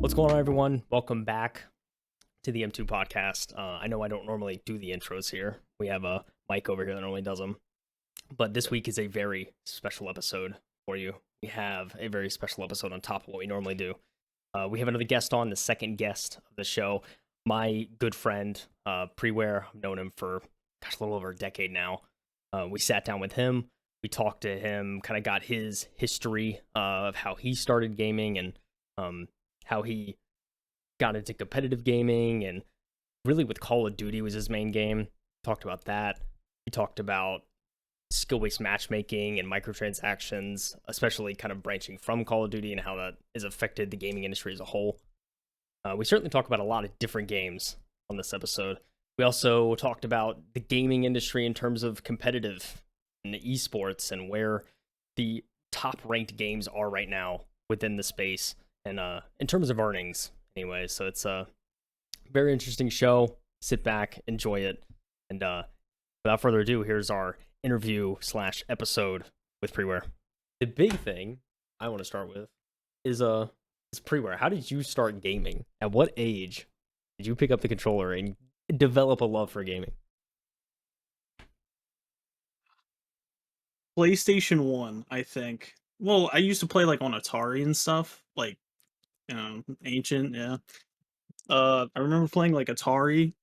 What's going on, everyone? Welcome back to the M2 podcast. I know I don't normally do the intros here. We have a Mike over here that normally does them. But this week is a very special episode for you. We have a very special episode on top of what we normally do. We have another guest on, the second guest of the show, my good friend, Preware. I've known him for, a little over a decade now. We sat down with him. We talked to him, kind of got his history of how he started gaming and how he got into competitive gaming, and really with Call of Duty was his main game. Talked about that. We talked about skill-based matchmaking and microtransactions, especially kind of branching from Call of Duty and how that has affected the gaming industry as a whole. We certainly talk about a lot of different games on this episode. We also talked about the gaming industry in terms of competitive and eSports and where the top-ranked games are right now within the space, and in terms of earnings anyway. So it's a very interesting show. Sit back, enjoy it, and without further ado, here's our interview / episode with Preware. The big thing I want to start with is Preware. How did you start gaming? At what age did you pick up the controller and develop a love for gaming? PlayStation 1, I think. Well, I used to play like on Atari and stuff, like, ancient, yeah. I remember playing like Atari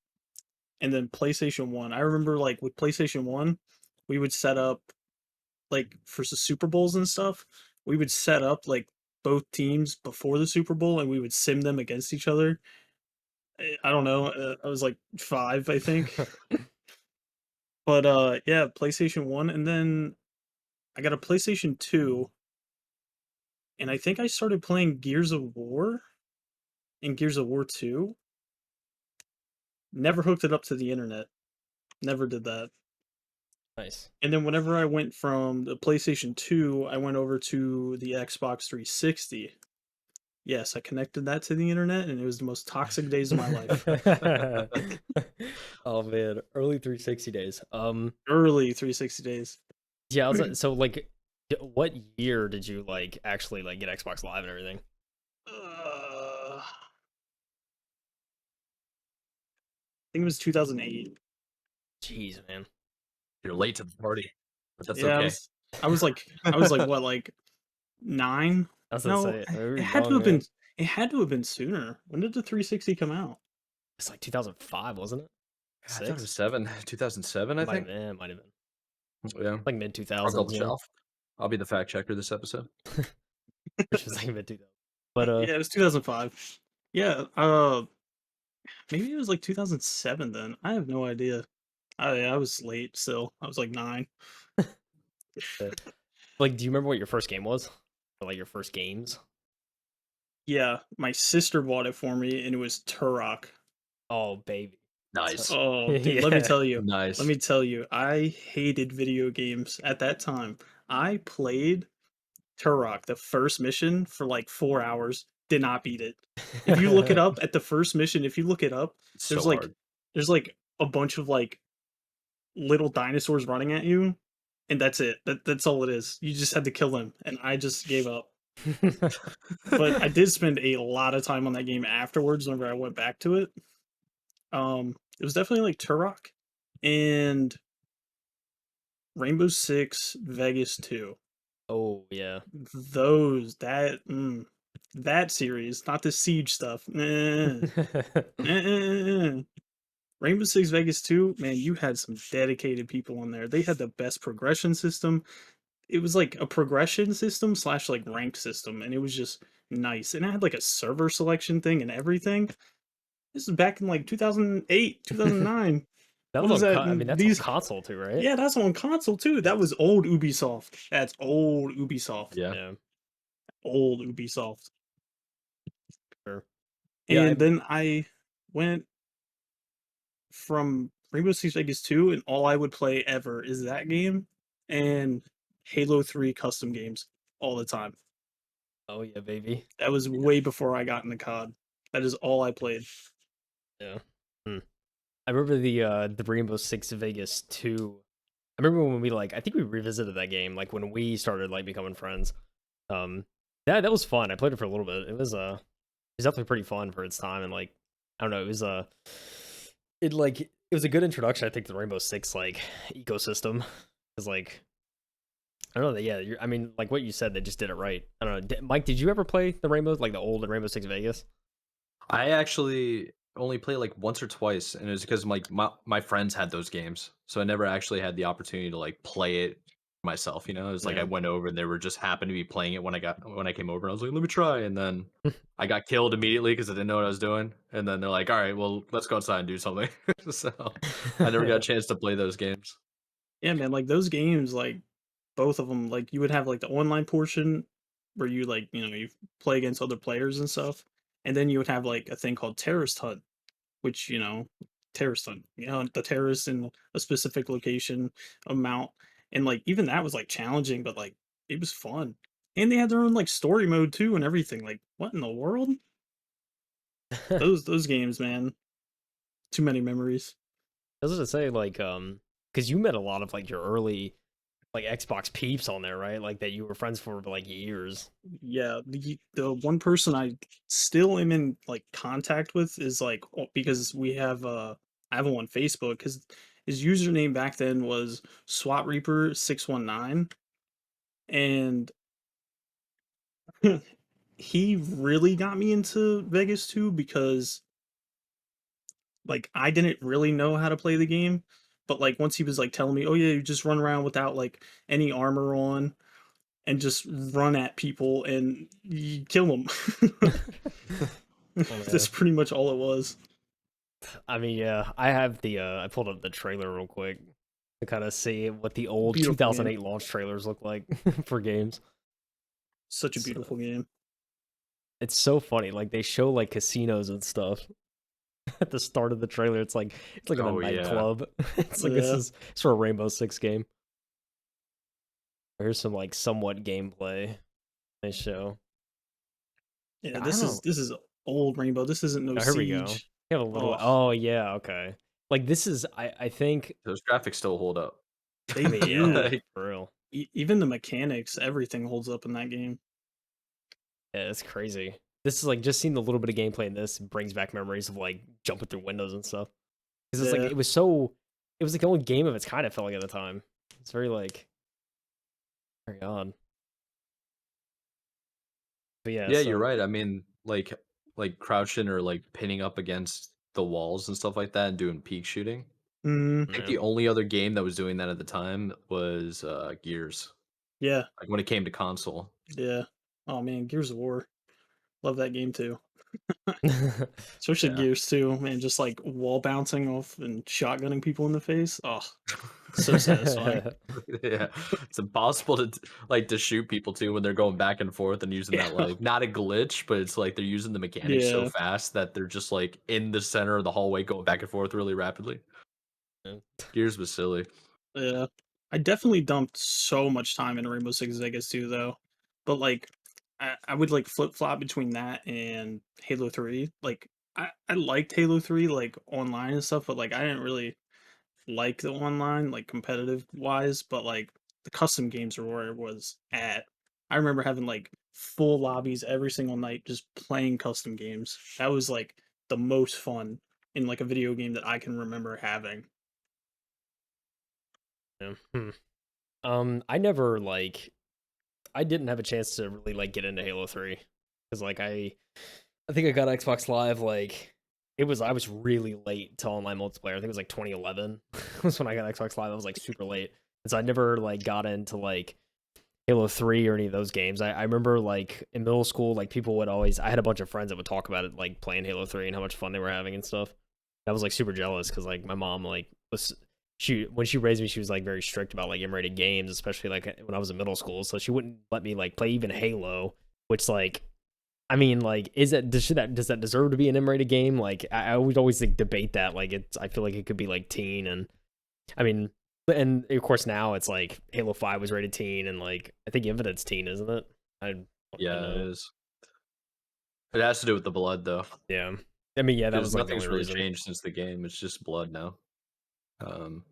and then PlayStation 1. I remember like with PlayStation 1, we would set up like for the Super Bowls and stuff, we would set up like both teams before the Super Bowl and we would sim them against each other. I don't know, I was like 5, I think. But yeah, PlayStation 1, and then I got a PlayStation 2. And I think I started playing Gears of War and Gears of War 2. Never hooked it up to the internet. Never did that. Nice. And then whenever I went from the PlayStation 2, I went over to the Xbox 360. Yes, I connected that to the internet, and it was the most toxic days of my life. Oh man, early 360 days. Early 360 days. Yeah, so like, what year did you like actually like get Xbox Live and everything? I think it was 2008. Jeez, man. You're late to the party, but that's Yeah, okay. I was like what, like 9? I was gonna No, say, we were it had to young, have been man. it had to have been sooner. When did the 360 come out? It's like 2005, wasn't it? I thought it was 6? 2007, I think. It might have been Yeah, like mid I'll 2000s, double you check. know, I'll be the fact checker this episode. which was like mid 2000s. But Yeah, it was 2005. Yeah, maybe it was like 2007 then. I have no idea. I was late still. I was like 9. uh, like, do you remember what your first game was? Or like your first games? Yeah, my sister bought it for me, and it was Turok. Oh, baby. Nice, Oh, dude, Yeah. let me tell you, I hated video games at that time. I played Turok, the first mission, for like 4 hours, did not beat it. If you look it up at the first mission, if you look it up, it's there's so like hard. there's like a bunch of like little dinosaurs running at you, and that's it. That's all it is. You just had to kill them, and I just gave up. But I did spend a lot of time on that game afterwards whenever I went back to it. It was definitely like Turok and Rainbow Six Vegas 2. Oh, yeah. Those that series, not the Siege stuff. Rainbow Six Vegas 2, man, you had some dedicated people on there. They had the best progression system. It was like a progression system / like rank system, and it was just nice. And it had like a server selection thing and everything. This is back in like 2008, 2009. That What was was on, that? I mean, that's on These console too, right? Yeah, that's on console too. That was old Ubisoft. That's old Ubisoft. Yeah, Yeah, Old Ubisoft. sure. Yeah, And then I went from Rainbow Six Vegas 2, and all I would play ever is that game and Halo 3 custom games all the time. oh yeah, baby. That was way before I got into COD. That is all I played. Yeah. Hmm. I remember the Rainbow Six Vegas 2. I remember when we I think we revisited that game like when we started like becoming friends. Um that was fun. I played it for a little bit. It was was definitely pretty fun for its time, and like I don't know, it was it was a good introduction, I think, to the Rainbow Six like ecosystem. Because like I don't know, yeah, I mean, like what you said, they just did it right. I don't know, Mike, did you ever play the Rainbows, like the old Rainbow Six Vegas? I actually only played like once or twice, and it was because like my friends had those games, so I never actually had the opportunity to like play it myself. You know, it was like I Yeah. went over and they were just happened to be playing it when I came over. And I was like, let me try, and then I got killed immediately because I didn't know what I was doing. And then they're like, all right, well, let's go outside and do something. So I never got a chance to play those games. Yeah, man, like those games, like both of them, like you would have like the online portion where you like, you play against other players and stuff. And then you would have like a thing called Terrorist Hunt, which, terrorist hunt, the terrorists in a specific location amount. And like even that was like challenging, but like it was fun. And they had their own like story mode too and everything. Like what in the world? Those games, man. Too many memories. I was gonna say like because you met a lot of like your early like Xbox peeps on there, right? Like that you were friends for like years. Yeah, the one person I still am in like contact with is like because we have I have him on Facebook because his username back then was SWAT Reaper 619, and he really got me into Vegas too because like I didn't really know how to play the game, but like once he was like telling me, "Oh yeah, you just run around without like any armor on and just run at people and you kill them." Oh That's man. pretty much all it was. I mean, yeah, I have the I pulled up the trailer real quick to kind of see what the old Beautiful game. 2008 launch trailers look like for games. Such a So, beautiful game. it's so funny. Like they show like casinos and stuff at the start of the trailer. It's like in a Oh yeah. nightclub. It's like this Yeah. is sort of Rainbow Six game. Here's some like somewhat gameplay they show. Yeah, I don't know. this is old Rainbow. This isn't no Oh, here we go. Siege. We have a little. Oh, Oh yeah, okay. Like this is. I think. Those graphics still hold up. they I mean, yeah, do. Like, for real. Even the mechanics, everything holds up in that game. Yeah, it's crazy. This is like just seeing the little bit of gameplay in this brings back memories of like jumping through windows and stuff. Because it's like Yeah. it was so. It was like the only game of its kind. I felt like at the time. It's very like very odd. But yeah, yeah, you're so right. I mean, like crouching or like pinning up against the walls and stuff like that and doing peek shooting. Mm, I think yeah. the only other game that was doing that at the time was Gears. yeah. Like when it came to console. Yeah. Oh man, Gears of War. Love that game too. Especially Yeah. Gears 2, man, just like wall bouncing off and shotgunning people in the face. Oh, so satisfying. Yeah. It's impossible to like to shoot people too when they're going back and forth and using Yeah. that like not a glitch, but it's like they're using the mechanics so Yeah. fast that they're just like in the center of the hallway going back and forth really rapidly. Gears was silly. Yeah. I definitely dumped so much time into Rainbow Six Vegas too, though. But like, I would like flip flop between that and Halo 3. Like, I liked Halo 3 like online and stuff, but like I didn't really like the online like competitive wise. But like the custom games are where it was at. I remember having like full lobbies every single night just playing custom games. That was like the most fun in like a video game that I can remember having. Yeah. I never like I didn't have a chance to really like get into Halo 3 because like I think I got Xbox Live like it was I was really late to online multiplayer. I think it was like 2011 was when I got Xbox Live. I was like super late, and so I never like got into like Halo 3 or any of those games. I remember like in middle school, like people would always I had a bunch of friends that would talk about it like playing Halo 3 and how much fun they were having and stuff. I was like super jealous because like my mom like was she when she raised me she was like very strict about like M-rated games, especially like when I was in middle school. So she wouldn't let me like play even Halo, which like I mean like is that does that deserve to be an M-rated game? Like I would always like debate that. Like it's I feel like it could be like teen and I mean and of course now it's like Halo 5 was rated teen and like I think Infinite's teen, isn't it? I don't really Yeah, it know. is. It has to do with the blood though. Yeah. I mean yeah, that Because was like the nothing's only really reason. changed since the game. It's just blood now. Um,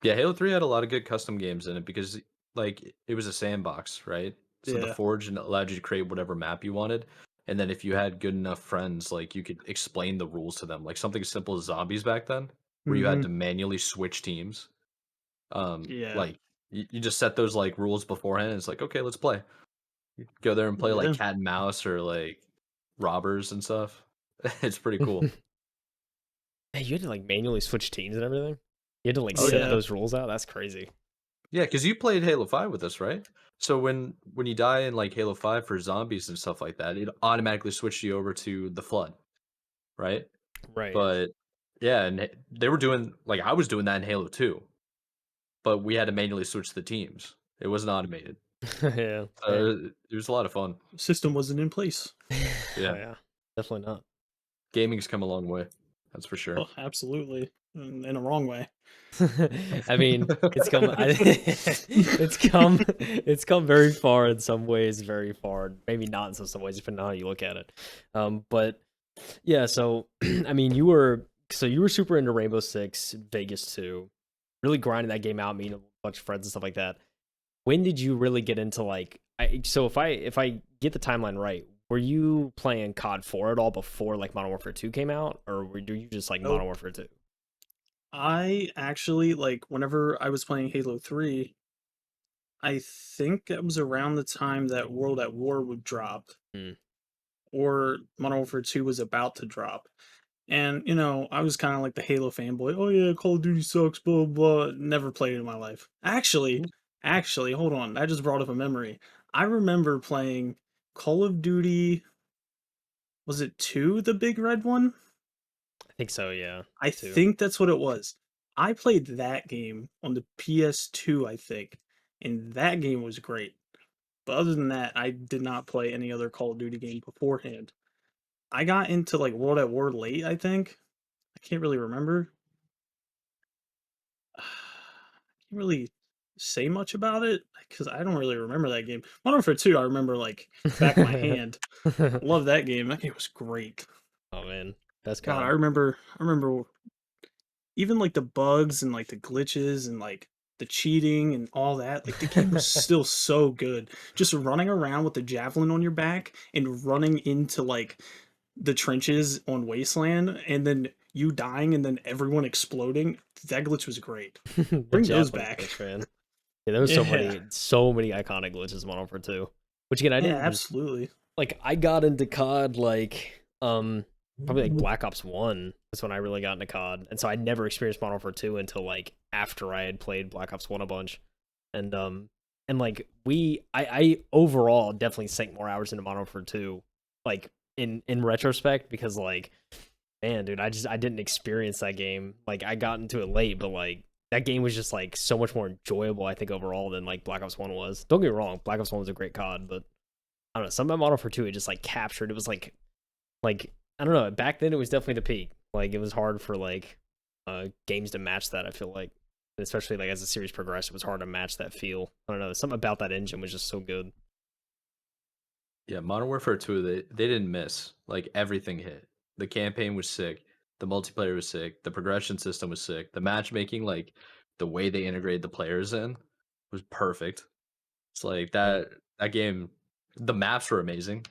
yeah, Halo 3 had a lot of good custom games in it because like it was a sandbox, right? So the Yeah. Forge allowed you to create whatever map you wanted. And then if you had good enough friends, like you could explain the rules to them, like something as simple as zombies back then, where you had Hmm. to manually switch teams. Yeah. Like you just set those like rules beforehand. And it's like, okay, let's play. Go there and play like Yeah. cat and mouse or like robbers and stuff. It's pretty cool. Hey, you had to like manually switch teams and everything. You had to like Oh set yeah. Yeah. those rules out. That's crazy. Yeah, because you played Halo 5 with us, right? So when you die in like Halo 5 for zombies and stuff like that, it automatically switched you over to the Flood, right? Right. But yeah, and they were doing like I was doing that in Halo 2, but we had to manually switch the teams. It wasn't automated. Yeah. So Dang. it was a lot of fun. System wasn't in place. Oh Yeah, yeah. Definitely not. gaming's come a long way. That's for sure. Oh, absolutely. In a wrong way. I mean, it's come. It's come very far in some ways, very far. Maybe not in some ways, depending on how you look at it. But yeah. So, I mean, you were super into Rainbow Six, Vegas 2, really grinding that game out, meeting a bunch of friends and stuff like that. When did you really get into like? So if I get the timeline right, were you playing COD 4 at all before like Modern Warfare 2 came out, or were you just like Modern Nope. Warfare 2? I actually like whenever I was playing Halo 3, I think it was around the time that World at War would drop Hmm. or Modern Warfare 2 was about to drop. And I was kind of like the Halo fanboy. Oh yeah, Call of Duty sucks, blah blah. Never played it in my life. Actually, hold on. I just brought up a memory. I remember playing Call of Duty. Was it 2, the big red one? I think so. Yeah. I 2. think that's what it was. I played that game on the PS2, I think, and that game was great. But other than that, I did not play any other Call of Duty game beforehand. I got into like World at War late, I think. I can't really remember. I can't really say much about it because I don't really remember that game. Modern Warfare 2, I remember like back of my hand. I love that game. That game was great. Oh man, that's God, I COD. remember even like the bugs and like the glitches and like the cheating and all that. Like the game was still so good. Just running around with the javelin on your back and running into like the trenches on Wasteland and then you dying and then everyone exploding. That glitch was great. The Bring those javelin back. glitch, man. Yeah, there was Yeah. so many iconic glitches in Modern Warfare 2. Which again, I Yeah, didn't absolutely. like. I got into COD like probably like Black Ops 1 was when I really got into COD, and so I never experienced Modern Warfare 2 until like after I had played Black Ops 1 a bunch, and like I overall definitely sank more hours into Modern Warfare 2, like in retrospect, because like man, dude, I didn't experience that game. Like I got into it late, but like that game was just like so much more enjoyable, I think, overall than like Black Ops 1 was. Don't get me wrong, Black Ops 1 was a great COD, but I don't know, something about Modern Warfare 2 it just like captured. It was like I don't know, back then it was definitely the peak. Like it was hard for like games to match that, I feel like. And especially like as the series progressed, it was hard to match that feel. I don't know, something about that engine was just so good. Yeah, Modern Warfare 2, they didn't miss. Like everything hit. The campaign was sick. The multiplayer was sick. The progression system was sick. The matchmaking, like the way they integrated the players in was perfect. It's like Yeah. that game the maps were amazing.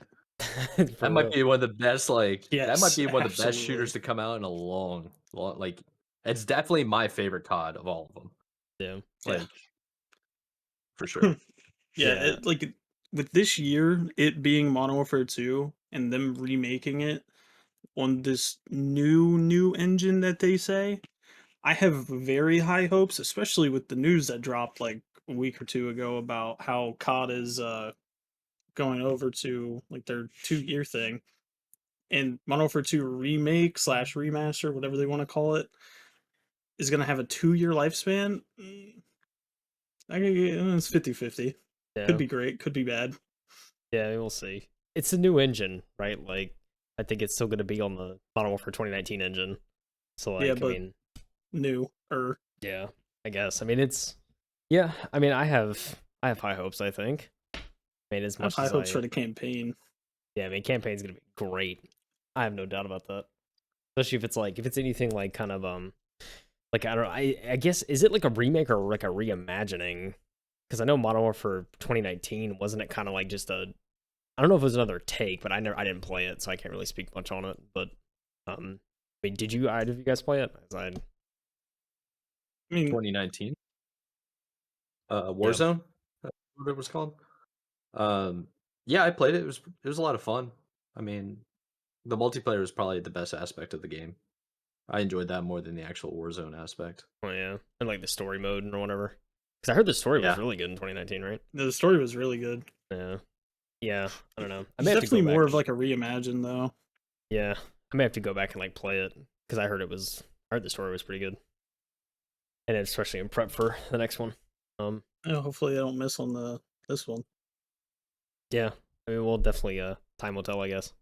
That For might real. be one of the best that might Yes, be one of the best shooters absolutely. to come out in a long like it's definitely my favorite COD of all of them. Yeah. Yeah. Like for sure. Yeah, Yeah. like with this year, it being Modern Warfare 2 and them remaking it on this new engine that they say, I have very high hopes, especially with the news that dropped like a week or two ago about how COD is going over to like their 2-year thing. And Modern Warfare 2 remake slash remaster, whatever they want to call it, is going to have a 2-year lifespan. It's 50-50. Could Yeah. be great, could be bad. Yeah, we'll see. It's a new engine, right? Like I think it's still gonna be on the Modern Warfare 2019 engine. So Yeah, like I but mean, new or yeah, I guess. I mean it's yeah, I mean I have high hopes, I think. I mean as I have much high as hopes for I the campaign. yeah, I mean campaign's gonna be great. I have no doubt about that. Especially if it's anything like kind of like I don't know, I guess is it like a remake or like a reimagining? Because I know Modern Warfare 2019 wasn't it kind of like just a I don't know if it was another take, but I didn't play it, so I can't really speak much on it. But I mean, did either of you guys play it? I mean, 2019 yeah, Warzone, what it was called. Yeah, I played it. It was a lot of fun. I mean, the multiplayer was probably the best aspect of the game. I enjoyed that more than the actual Warzone aspect. oh yeah, and like the story mode or whatever. Because I heard the story was Yeah. really good in 2019, right? the story was really good. Yeah, yeah. I don't know. I It's may have to go definitely back. more of like a reimagine though. Yeah, I may have to go back and like play it because I heard the story was pretty good, and especially in prep for the next one. Yeah, hopefully I don't miss on this one. Yeah, I mean, we'll definitely time will tell, I guess.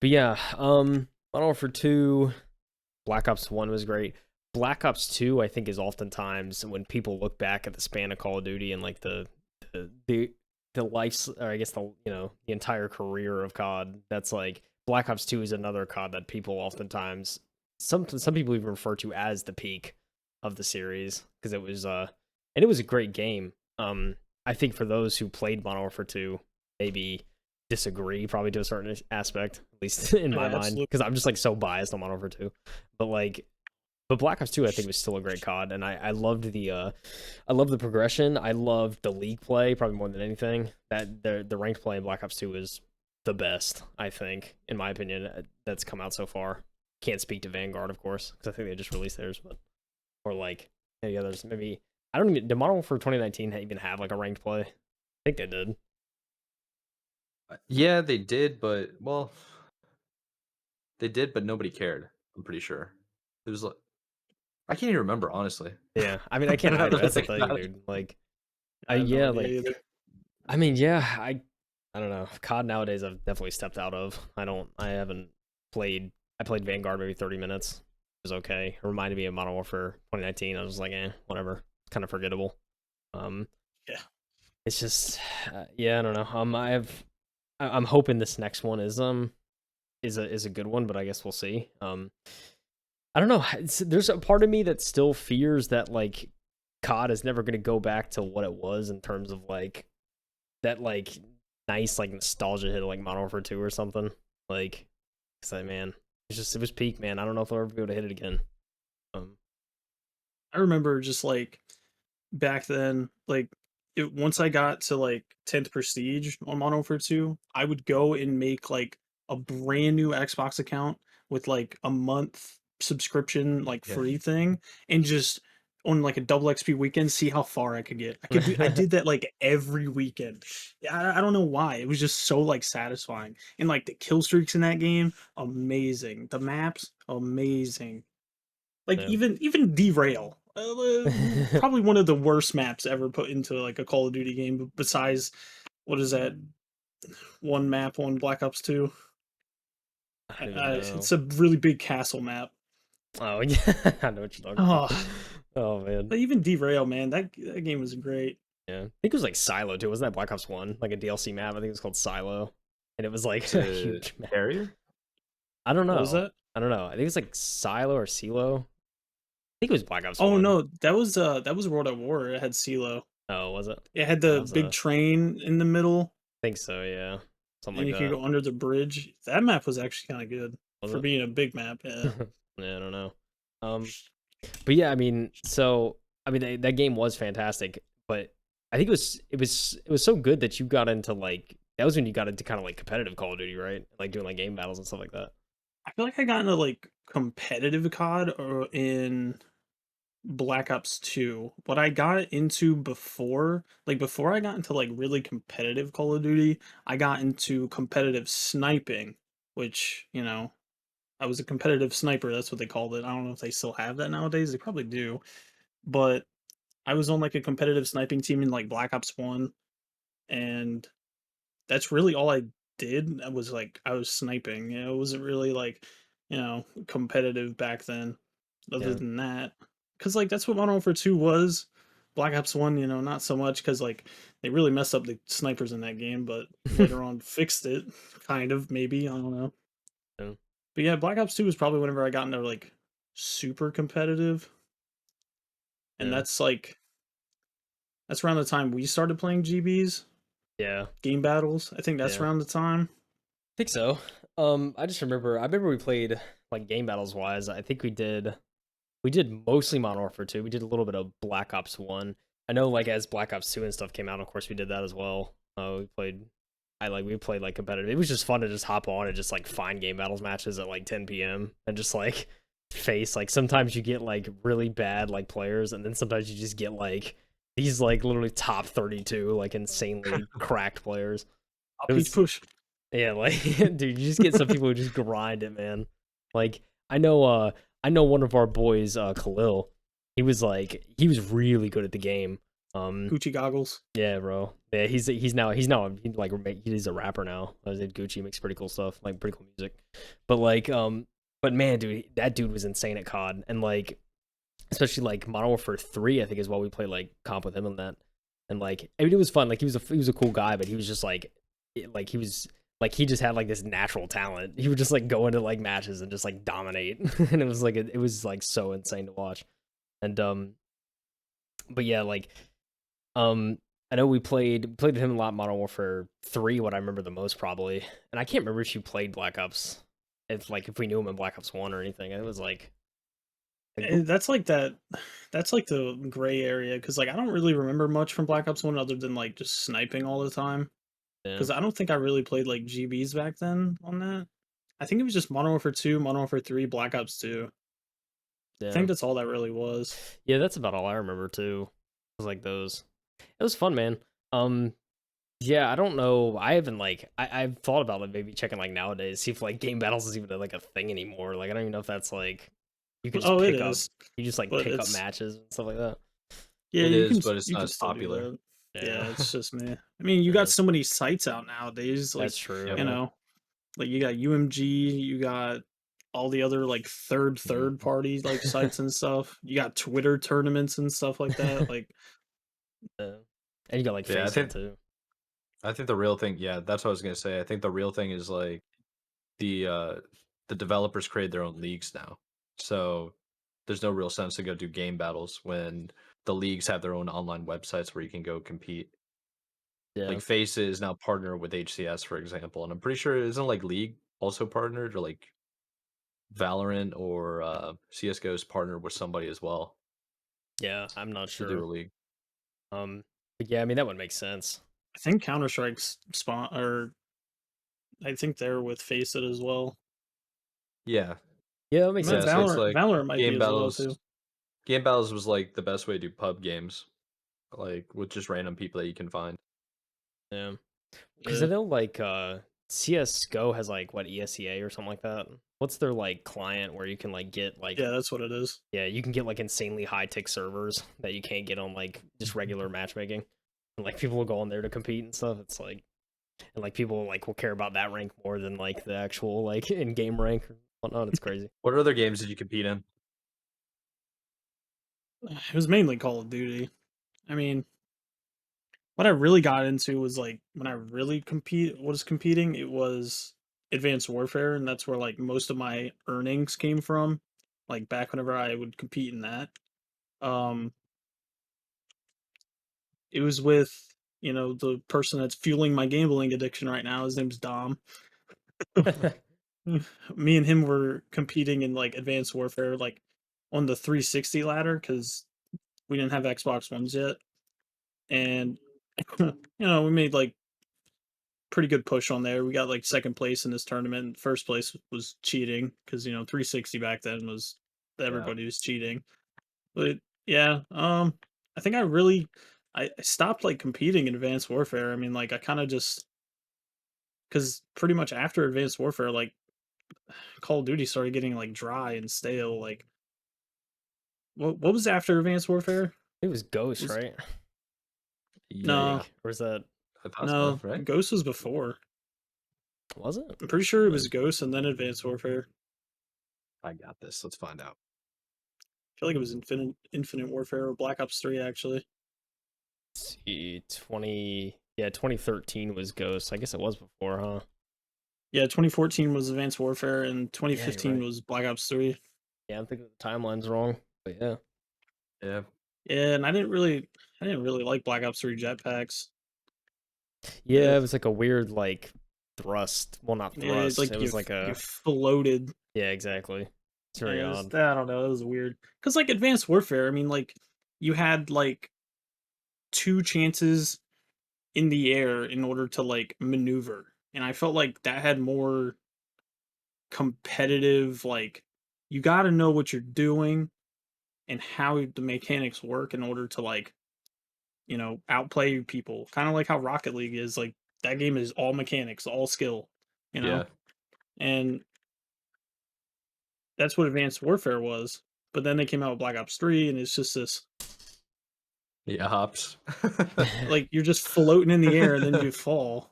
But yeah, Modern Warfare 2, Black Ops 1 was great. Black Ops 2, I think, is oftentimes when people look back at the span of Call of Duty and like the life, or I guess the entire career of COD. That's like Black Ops 2 is another COD that people oftentimes some people even refer to as the peak of the series because it was and it was a great game. I think for those who played Modern Warfare 2, maybe disagree probably to a certain aspect, at least in my mind, because I'm just like so biased on Modern Warfare 2. But Black Ops 2 I think was still a great COD, and I loved the progression. I loved the league play probably more than anything. That the ranked play in Black Ops 2 is the best, I think, in my opinion, that's come out so far. Can't speak to Vanguard, of course, because I think they just released theirs, but or like any others. Maybe I don't even. Did Modern Warfare 2019 even have like a ranked play? I think they did. Yeah, they did, but they did, but nobody cared. I'm pretty sure. It was like I can't even remember, honestly. Yeah, I mean I can't Now either. that I That's the think thing, about it. dude. Like, I have no yeah, idea like either. I mean, yeah, I don't know. COD nowadays I've definitely stepped out of. I haven't played. I played Vanguard maybe 30 minutes. It was okay. It reminded me of Modern Warfare 2019. I was like, whatever. Kind of forgettable. Yeah. It's just, yeah, I don't know. I'm hoping this next one is a good one, but I guess we'll see. I don't know. There's a part of me that still fears that like COD is never going to go back to what it was in terms of like that like nice like nostalgia hit like Modern Warfare 2 or something. Like, man, it was peak, man. I don't know if I'll ever be able to hit it again. I remember just like back then, like once I got to like 10th Prestige on Modern Warfare 2, I would go and make like a brand new Xbox account with like a month subscription, like Yeah. free thing, and just on like a double XP weekend, see how far I could get. I did that like every weekend. I don't know why. It was just so like satisfying. And like the kill streaks in that game, amazing. The maps, amazing. Like Yeah. even Derail, probably one of the worst maps ever put into like a Call of Duty game. Besides, what is that one map on Black Ops 2? I don't even know. It's a really big castle map. Oh yeah, I know what you're talking about. Oh, Oh man, but even Derail, man, that game was great. yeah. I think it was like Silo too. Wasn't that Black Ops 1? Like a DLC map. I think it was called Silo, and it was like Is a it huge map. Harrier? I don't What was know. that? I don't know. I think it was like Silo or Silo. I think it was Black Ops Oh 1. no, that was World at War. It had CeeLo. Oh, was it? It had That the was big train in the middle, I think so. Yeah, something and like you could that. go under the bridge. That map was actually kind of good Was for it? being a big map. Yeah. Yeah, I don't know. But yeah, I mean, that game was fantastic, but I think it was so good that you got into like that was when you got into kind of like competitive Call of Duty, right? Like doing like game battles and stuff like that. I feel like I got into like competitive COD or in Black Ops 2. What I got into before I got into like really competitive Call of Duty, I got into competitive sniping, which, I was a competitive sniper, that's what they called it. I don't know if they still have that nowadays. They probably do. But I was on like a competitive sniping team in like Black Ops 1, and that's really all I did. I was like I was sniping. It wasn't really like, competitive back then. Other Yeah. than that, because like that's what Modern Warfare 2 was. Black Ops 1, not so much because like they really messed up the snipers in that game, but later on fixed it, kind of maybe I don't know. Yeah. But yeah, Black Ops 2 was probably whenever I got into like super competitive, and Yeah. that's around the time we started playing GBs. Yeah, game battles. I think that's yeah. around the time. I think so. I remember we played like game battles wise. I think we did mostly Modern Warfare 2. We did a little bit of Black Ops 1. I know like as Black Ops 2 and stuff came out, of course we did that as well. We played like competitive. It was just fun to just hop on and just like find game battles matches at like 10 p.m. and just like face like sometimes you get like really bad like players and then sometimes you just get like these like literally top 32 like insanely cracked players. I'll It peach was push. yeah, like dude, you just get some people who just grind it, man. Like I know I know one of our boys, Khalil, he was really good at the game. Gucci goggles. Yeah, bro. Yeah, he's a rapper now. I did Gucci makes pretty cool stuff, like pretty cool music. But but man, dude, that dude was insane at COD, and like especially like Modern Warfare 3, I think is why we played like comp with him on that. And like I mean, it was fun. Like he was a cool guy, but he was just he was like he just had like this natural talent. He would just like go into like matches and just like dominate, and it was like so insane to watch. And but yeah, like um, I know we played with him a lot in Modern Warfare 3, what I remember the most probably. And I can't remember if you played Black Ops, if we knew him in Black Ops 1 or anything. It was like That's like that. That's like the gray area because like I don't really remember much from Black Ops 1 other than like just sniping all the time. yeah, Because I don't think I really played like GBs back then on that. I think it was just Modern Warfare 2, Modern Warfare 3, Black Ops 2. I yeah. think that's all that really was. Yeah, that's about all I remember too. It was like those. It was fun, man. Um yeah, I don't know. I haven't like I've thought about it maybe checking like nowadays, see if like game battles is even like a thing anymore. Like I don't even know if that's like you could just Oh, it pick up is, you just like but pick up it's matches and stuff like that. yeah, It is, but it's you not can as still do popular. that. Yeah, Yeah. it's just me. I mean, you got Yeah. so many sites out nowadays. Like That's true, Yep. you yeah. know, like you got UMG, you got all the other like third Mhm. party like sites and stuff. You got Twitter tournaments and stuff like that. Like Yeah. And you got like Yeah, FaceIt too. I think the real thing, yeah, that's what I was gonna say. I think the real thing is like the uh the developers create their own leagues now. So there's no real sense to go do game battles when the leagues have their own online websites where you can go compete. Yeah. Like Face is now partnered with HCS, for example, and I'm pretty sure isn't like League also partnered or like Valorant or CSGO is partnered with somebody as well Yeah, I'm not to do sure. a league. But yeah, I mean that would make sense. I think Counter Strike's spawn or I think they're with Faceit as well. Yeah, Yeah, that makes But yeah. sense. So it's like Valorant might be game as well too. battles. Game battles was like the best way to do pub games, like with just random people that you can find. Yeah. Because I Yeah, know like CSGO has like what ESEA or something like that. What's their like client where you can like get like yeah, that's what it is. yeah, you can get like insanely high tick servers that you can't get on like just regular matchmaking. And like people will go on there to compete and stuff. It's like and like people like will care about that rank more than like the actual like in game rank or whatnot. It's crazy. What other games did you compete in? It was mainly Call of Duty. I mean, what I really got into was like when I really was competing, it was Advanced Warfare, and that's where like most of my earnings came from. Like back whenever I would compete in that. Um it was with, the person that's fueling my gambling addiction right now. His name's Dom. Me and him were competing in like Advanced Warfare, like on the 360 ladder because we didn't have Xbox Ones yet, and we made like pretty good push on there. We got like second place in this tournament. First place was cheating because 360 back then was Yeah. everybody was cheating. But yeah, I think I stopped like competing in Advanced Warfare. I mean, like I kind of just because pretty much after Advanced Warfare, like Call of Duty started getting like dry and stale. Like what was after Advanced Warfare? It was Ghost, Was right? I no Yeah, think. Or is that I thought so, no right? Ghost was before. was it? I'm pretty sure it was Like, Ghost and then Advanced Warfare. I got this. Let's find out. I feel like it was Infinite Warfare or Black Ops 3 actually. Let's see 2013 was Ghost. I guess it was before, huh? Yeah, 2014 was Advanced Warfare and Yeah, you're 2015 right. was Black Ops 3. Yeah, I'm thinking the timeline's wrong. But yeah. Yeah. Yeah, and I didn't really like Black Ops 3 jetpacks. Yeah, it was like a weird like thrust. Well, not Yeah, it's thrust. It like was like you a floated. yeah, exactly. It's And very it was, odd. I don't know, it was weird. Cause like Advanced Warfare, I mean, like you had like two chances in the air in order to like maneuver, and I felt like that had more competitive. Like you got to know what you're doing and how the mechanics work in order to like outplay people. Kind of like how Rocket League is. Like that game is all mechanics, all skill. You Yeah. know, and that's what Advanced Warfare was. But then they came out with Black Ops 3, and it's just this Yeah, hops. like you're just floating in the air and then you fall.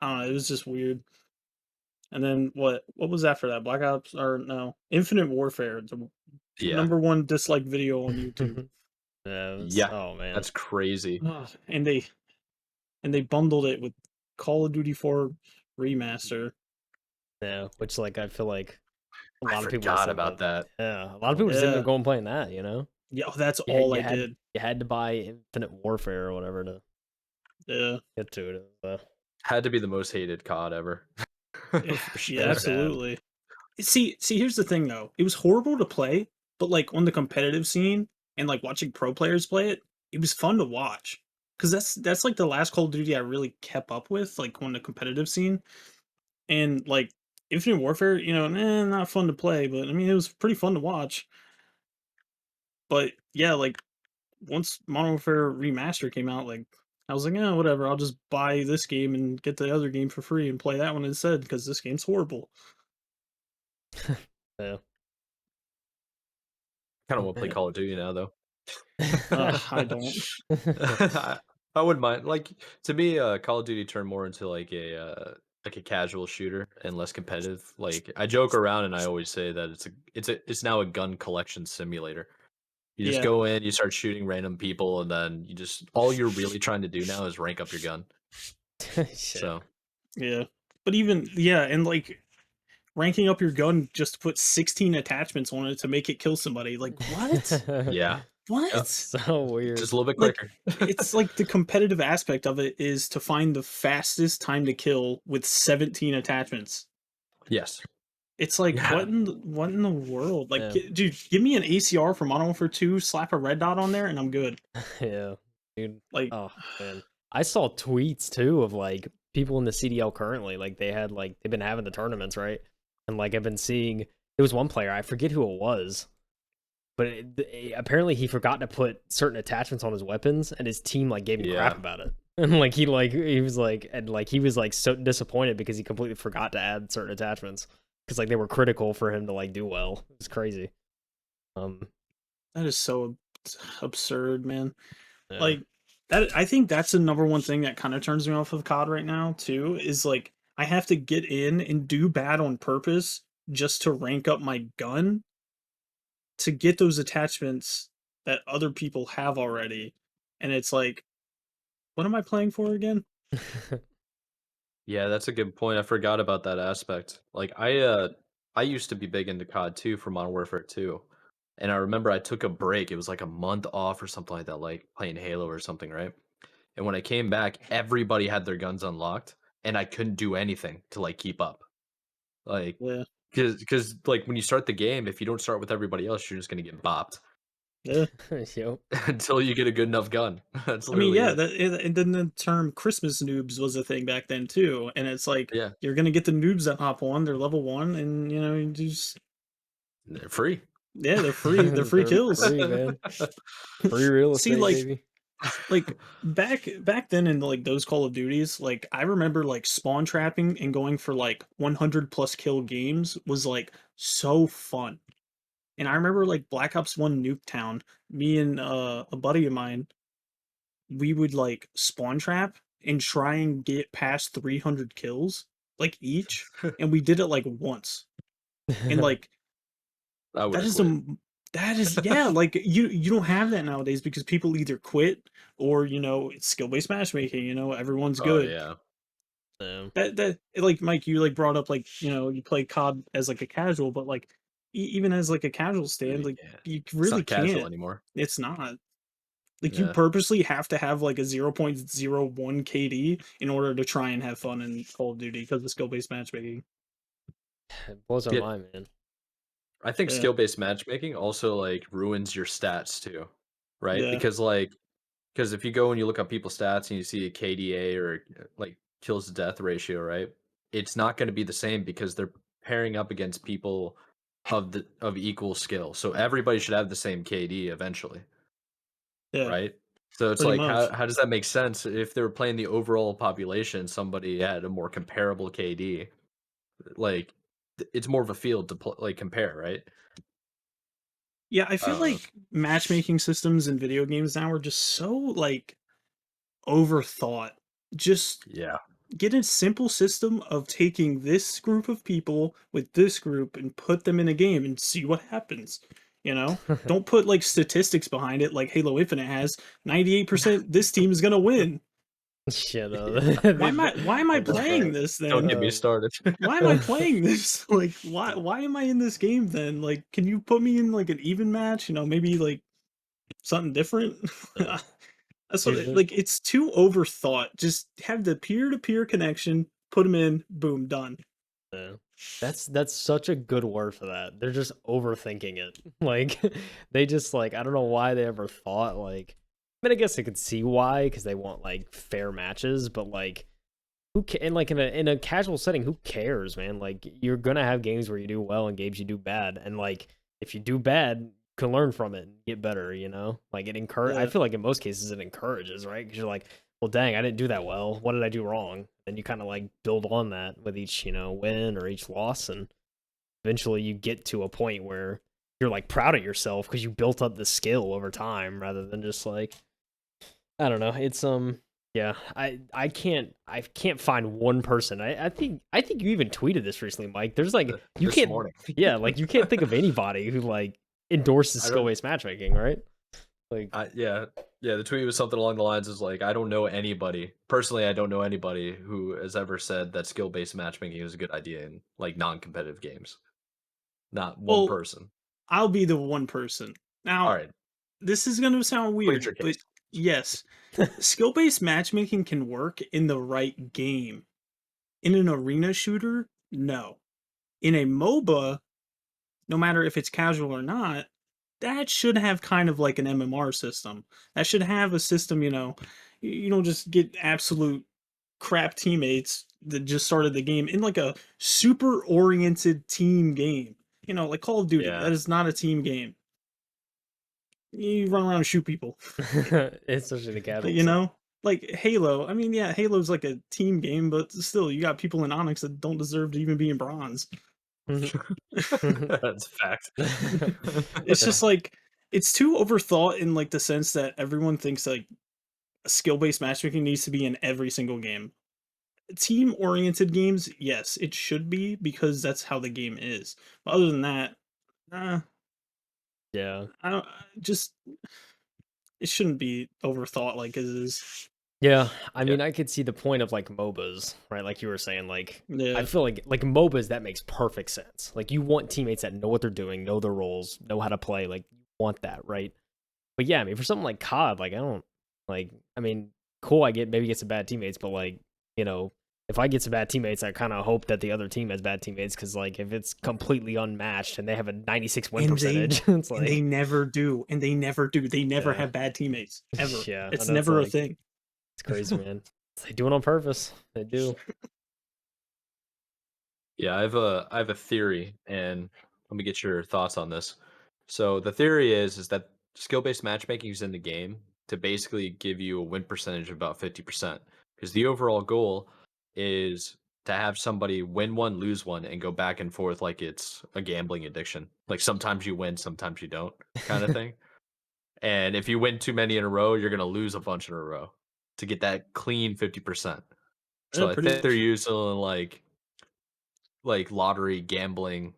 I don't know, it was just weird. And then what was after that? Black Ops or no? Infinite Warfare, the Yeah. number one disliked video on YouTube. Yeah, it was, Yeah. oh man. That's crazy. Ugh, and they bundled it with Call of Duty 4 remaster. Yeah, which like I feel like a I lot of people just forgot ended about up that. yeah, a lot of people just ended up Yeah. going playing that, you know? Yeah, that's You had all you I had did. you had to buy Infinite Warfare or whatever to Yeah. get to it. Had to be the most hated COD ever. For Yeah, It was sure. bad. absolutely. See, here's the thing though. It was horrible to play, but like on the competitive scene and like watching pro players play it, it was fun to watch. Cause that's like the last Call of Duty I really kept up with, like on the competitive scene. And like Infinite Warfare, not fun to play, but I mean it was pretty fun to watch. But yeah, like once Modern Warfare Remaster came out, like I was like, yeah, whatever. I'll just buy this game and get the other game for free and play that one instead because this game's horrible. Yeah. Kind of want to play Yeah. Call of Duty now, though. I don't. I wouldn't mind. Like to me, Call of Duty turned more into like a casual shooter and less competitive. Like I joke around and I always say that it's now a gun collection simulator. You just Yeah. go in, you start shooting random people, and then you just all you're really trying to do now is rank up your gun. Shit. So Yeah. But even yeah, and like ranking up your gun just to put 16 attachments on it to make it kill somebody. Like what? yeah, yeah, What? So just weird. a little bit Like quicker. it's like the competitive aspect of it is to find the fastest time to kill with 17 attachments. Yes. It's like Yeah. what in the world? Like Yeah. dude, give me an ACR for Modern Warfare 2, slap a red dot on there and I'm good. Yeah. Dude. Like Oh man. I saw tweets too of like people in the CDL currently. Like they had like they've been having the tournaments, right? And like I've been seeing there was one player, I forget who it was, but apparently he forgot to put certain attachments on his weapons and his team like gave him Yeah. crap about it. And like he was like so disappointed because he completely forgot to add certain attachments because like they were critical for him to like do well. It was crazy. that is so absurd, man. Yeah. Like that I think that's the number one thing that kind of turns me off of COD right now too is like I have to get in and do bad on purpose just to rank up my gun to get those attachments that other people have already. And it's like, what am I playing for again? Yeah, that's a good point. I forgot about that aspect. Like I used to be big into COD 2 for Modern Warfare 2. And I remember I took a break. It was like a month off or something like that, like playing Halo or something, right? And when I came back, everybody had their guns unlocked and I couldn't do anything to like keep up. Like Yeah. cuz like when you start the game, if you don't start with everybody else, you're just going to get bopped Yeah. Yep. until you get a good enough gun. That's I mean, literally yeah, it. and then the term Christmas noobs was a thing back then too. And it's like Yeah, you're gonna get the noobs that hop on, they're level one, and you just they're free. yeah, they're free. They're free They're kills. free, man. Free real See, estate, like baby. back then in like those Call of Duties, like I remember like spawn trapping and going for like 100 plus kill games was like so fun. And I remember like Black Ops 1 Nuketown, me and a buddy of mine, we would like spawn trap and try and get past 300 kills like each, and we did it like once. And like I would that have is quit. that is yeah, like you don't have that nowadays because people either quit or it's skill-based matchmaking, everyone's Oh good. yeah. Yeah. That like Mike, you like brought up like, you play COD as like a casual, but like even as like a casual stand, Really like can't. you It's really not casual can't. anymore. It's not. Like you Yeah. purposely have to have like a 0.01 KD in order to try and have fun in Call of Duty because of skill-based matchmaking. It blows our Yeah. mind, man. I think Yeah, skill-based matchmaking also like ruins your stats too, right? yeah, Because if you go and you look up people's stats and you see a KDA or like kills to death ratio, right? It's not going to be the same because they're pairing up against people of equal skill. So everybody should have the same KD eventually, yeah, right? So it's pretty like much. how does that make sense if they were playing the overall population, somebody had a more comparable KD? Like it's more of a field to like compare, right? Yeah, I I feel don't know. like matchmaking systems in video games now are just so like overthought. Just Yeah. get a simple system of taking this group of people with this group and put them in a game and see what happens. You know, don't put like statistics behind it like Halo Infinite has. 98% this team is gonna win. Yeah, no, Yeah. Why am I I love playing that. this Don't then? get me started. Why am I playing this? Like why am I in this game then? Like can you put me in like an even match? You know, maybe like something different? Yeah. That's what Dude, like it's too overthought. Just have the peer-to-peer connection, put them in, boom, done. yeah. That's such a good word for that. They're just overthinking it. Like they just like I don't know why they ever thought like I mean I guess I could see why because they want like fair matches, but like and like in a casual setting, who cares, man? Like you're gonna have games where you do well and games you do bad, and like if you do bad, you can learn from it and get better. You know, like it encourage. I Yeah. feel like in most cases it encourages, right? Because you're like, well, dang, I didn't do that well. What did I do wrong? And you kind of like build on that with each win or each loss, and eventually you get to a point where you're like proud of yourself because you built up the skill over time rather than just like I don't know. It's yeah, I can't find one person. I think you even tweeted this recently, Mike. There's like you This can't morning. yeah, like you can't think of anybody who like endorses I don't skill-based matchmaking, right? Like yeah. Yeah, the tweet was something along the lines is like, I don't know anybody. Personally, I don't know anybody who has ever said that skill-based matchmaking is a good idea in like non-competitive games. Not one Well, person. I'll be the one person. All Now, right, this is gonna sound plead weird, your but case. yes, skill-based matchmaking can work in the right game. In an arena shooter, no. In a MOBA, no matter if it's casual or not, that should have kind of like an MMR system. That should have a system, you don't just get absolute crap teammates that just started the game in like a super oriented team game. Like Call of Duty, Yeah. that is not a team game. You run around and shoot people. especially the Like, casual setting. like Halo. I mean, yeah, Halo's like a team game, but still, you got people in Onyx that don't deserve to even be in bronze. That's a fact. It's just like it's too overthought in like the sense that everyone thinks like skill-based matchmaking needs to be in every single game. Team-oriented games, yes, it should be because that's how the game is. But other than that, uh, Yeah. I don't just it shouldn't be overthought like it is. Yeah, I Yeah. mean, I could see the point of like MOBAs, right? Like you were saying, like I Yeah. feel like MOBAs that makes perfect sense. Like you want teammates that know what they're doing, know their roles, know how to play. Like you want that, right? But yeah, I mean, for something like COD, like I don't like. I mean, cool. I get maybe get some bad teammates, but like if I get some bad teammates, I kind of hope that the other team has bad teammates because like if it's completely unmatched and they have a 96 win And they percentage, it's and they like never do. And they never do. They never yeah, have bad teammates ever. yeah, It's and that's never a like thing. it's crazy, man. They do it on purpose. They do. Yeah, I have a theory, and let me get your thoughts on this. So the theory is that skill-based matchmaking is in the game to basically give you a win percentage of about 50%. Because the overall goal is to have somebody win one, lose one, and go back and forth like it's a gambling addiction. Like sometimes you win, sometimes you don't, kind of thing. And if you win too many in a row, you're gonna lose a bunch in a row to get that clean 50%. Yeah, So I pretty think they're much. using like lottery gambling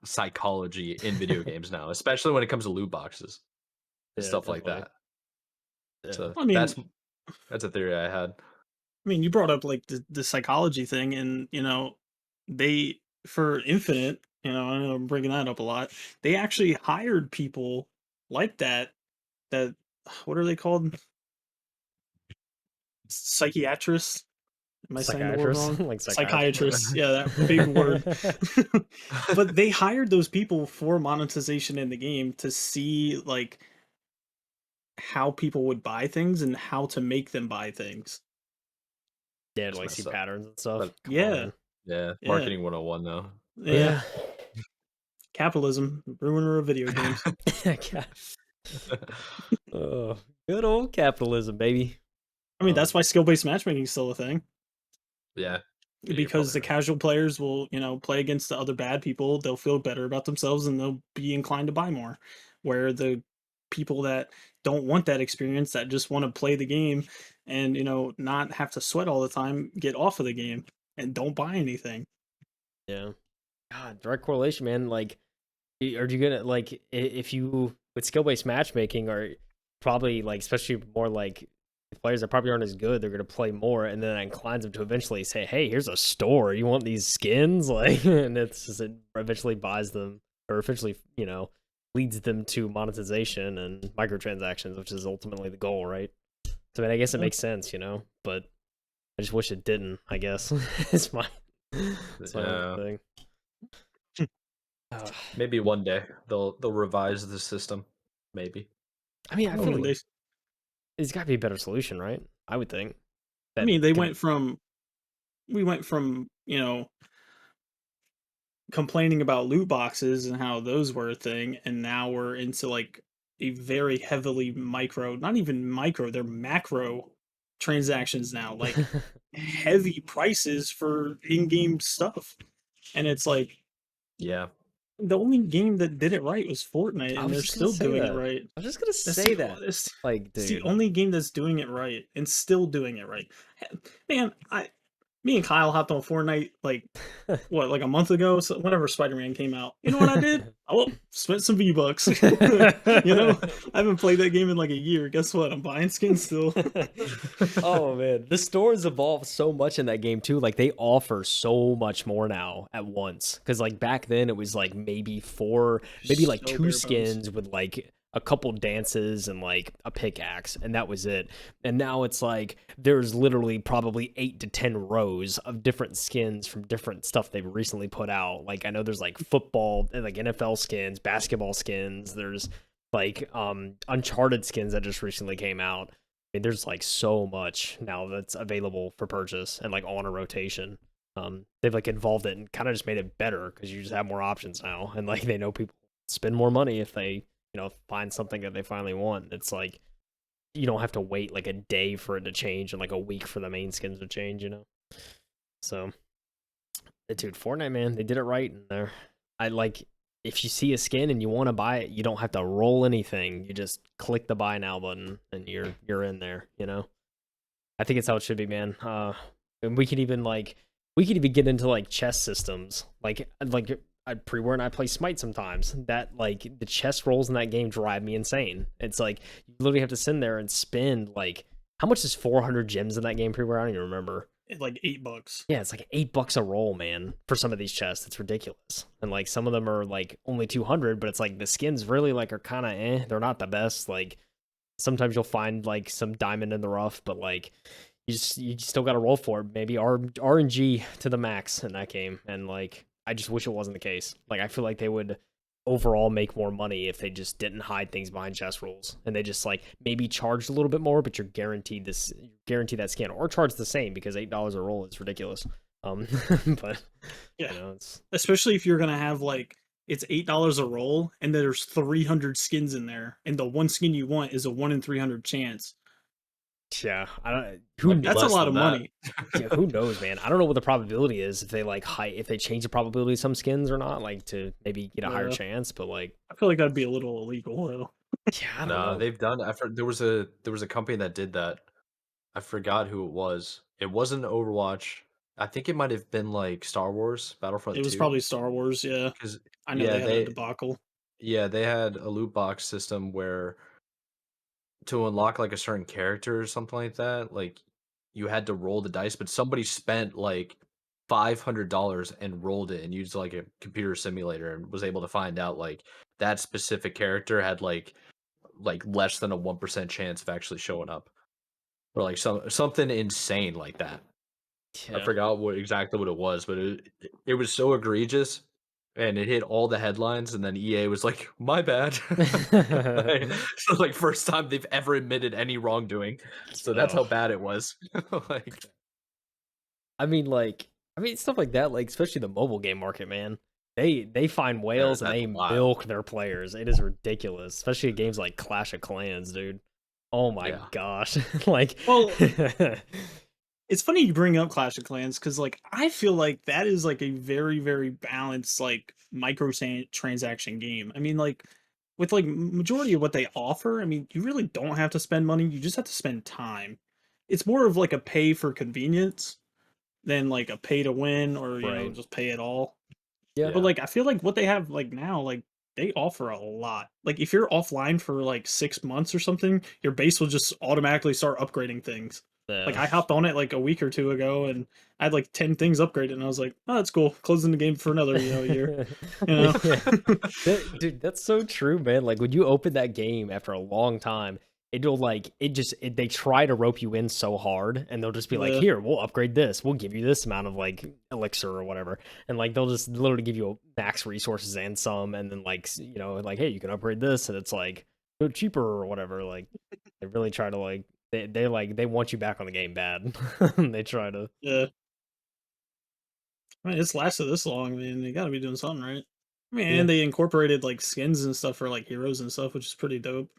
psychology in video games now, especially when it comes to loot boxes and Yeah, stuff like definitely. that. Yeah. So I mean, that's a theory I had. you brought up like the psychology thing, and they for Infinite, I know I'm bringing that up a lot. They actually hired people like that what are they called? Psychiatrists? Am I saying the word Psychiatrist, wrong? like psychiatrist. Psychiatrists. Yeah, that big word. But they hired those people for monetization in the game to see like how people would buy things and how to make them buy things. Yeah, to It's like see messed up. patterns and stuff. But Come on, Yeah, man. yeah, yeah, marketing 101 though. yeah. Yeah. Capitalism, ruiner of video games. Yeah. Oh, good old capitalism, baby. I mean, that's why skill-based matchmaking is still a thing. Yeah. Yeah, you're Because probably the right. casual players will, play against the other bad people. They'll feel better about themselves and they'll be inclined to buy more. Where the people that don't want that experience, that just want to play the game and, not have to sweat all the time, get off of the game and don't buy anything. Yeah. God, direct correlation, man. Like, are you gonna like if you with skill based matchmaking are probably like especially more like players that probably aren't as good, they're gonna play more, and then that inclines them to eventually say, "Hey, here's a store. You want these skins?" Like, and it's just it eventually buys them or eventually leads them to monetization and microtransactions, which is ultimately the goal, right? So I mean, I guess it Yeah. makes sense, but I just wish it didn't. I guess it's my only Yeah. thing. Uh, Maybe one day they'll revise the system. Maybe. I mean, I I feel mean, like they, it's got to be a better solution, right? I would think I that mean, they can. went from, we went from, complaining about loot boxes and how those were a thing, and now we're into like a very heavily micro, not even micro, they're macro transactions now, like heavy prices for in-game stuff. And it's like Yeah. the only game that did it right was Fortnite, I and was they're just gonna still say doing it that. right. I was just gonna That's say the that. Like, it's the dude. only game that's doing it right and still doing it right. Man, me and Kyle hopped on Fortnite like what, like a month ago, so whenever Spider-Man came out. You know what I did? Oh, spent some V-Bucks. I haven't played that game in like a year. Guess what? I'm buying skins still. Oh man, the stores evolved so much in that game too. Like they offer so much more now at once. Because like back then it was like maybe four, maybe like So two bare bones. skins with like a couple dances and like a pickaxe, and that was it. And now it's like there's literally probably 8 to 10 rows of different skins from different stuff they've recently put out. Like I know there's like football and like NFL skins, basketball skins. There's like Uncharted skins that just recently came out. I mean, there's like so much now that's available for purchase and like on a rotation. They've like involved it and kind of just made it better because you just have more options now, and like they know people spend more money if they find something that they finally want. It's like you don't have to wait like a day for it to change and like a week for the main skins to change. So, dude, Fortnite, man, they did it right in there. I like if you see a skin and you want to buy it, you don't have to roll anything. You just click the buy now button and you're in there. I think it's how it should be, man. And we could even get into like chess systems. Like I Preware and I play Smite sometimes. That like the chess rolls in that game drive me insane. It's like you literally have to sit there and spend like how much is 400 gems in that game, Preware? I don't even remember. Like $8. Yeah, it's like $8 a roll, man, for some of these chests. It's ridiculous. And like some of them are like only 200, but it's like the skins really like are kind of They're not the best. Like sometimes you'll find like some diamond in the rough, but like you still got to roll for it. Maybe RNG to the max in that game, and like I just wish it wasn't the case. Like I feel like they would overall make more money if they just didn't hide things behind chest rolls and they just like maybe charged a little bit more, but you're guaranteed that skin, or charge the same because $8 a roll is ridiculous. But Yeah. it's Especially if you're gonna have like it's $8 a roll and there's 300 skins in there, and the one skin you want is a 1 in 300 chance. yeah, I don't Might be That's a less lot than of that. money. yeah, who knows, man? I don't know what the probability is if they like if they change the probability of some skins or not, like to maybe get a higher Yeah. chance. But like, I feel like that'd be a little illegal though. yeah, I don't No, know. they've done. There was a company that did that. I forgot who it was. It wasn't Overwatch. I think it might have been like Star Wars It Battlefront was 2. probably Star Wars, yeah. Because I know yeah, they had a they debacle. yeah they had a loot box system where to unlock like a certain character or something like that, like you had to roll the dice, but somebody spent like $500 and rolled it and used like a computer simulator and was able to find out like that specific character had like like less than a 1% chance of actually showing up, or like something insane like that. I Yeah. forgot exactly what it was, but it was so egregious, and it hit all the headlines. And then EA was like, "My bad." So like first time they've ever admitted any wrongdoing. So that's how Oh. bad it was. Like, I mean, stuff like that, like especially the mobile game market, man. They find whales and that's they wild. milk their players. It is ridiculous, especially games like Clash of Clans, dude. Oh my Yeah. gosh, like, Well, it's funny you bring up Clash of Clans because like I feel like that is like a very very balanced like transaction game. I mean like with like majority of what they offer, I mean you really don't have to spend money. You just have to spend time. It's more of like a pay for convenience than like a pay to win or right? just pay it all. Yeah, But Yeah. like I feel like what they have like now like they offer a lot. Like if you're offline for like 6 months or something, your base will just automatically start upgrading things. Like yeah. I hopped on it like a week or two ago and I had like 10 things upgraded and I was like, oh that's cool. Closing the game for another, year. You know? Yeah. Dude, that's so true, man. Like when you open that game after a long time, it'll like they try to rope you in so hard, and they'll just be like, the "Here, we'll upgrade this. We'll give you this amount of like elixir or whatever," and like they'll just literally give you max resources and some, and then like like, "Hey, you can upgrade this," and it's like cheaper or whatever. Like they really try to like they want you back on the game bad. They try to. the I mean it's lasted this long, I mean they gotta be doing something right. I mean Yeah. and they incorporated like skins and stuff for like heroes and stuff, which is pretty dope.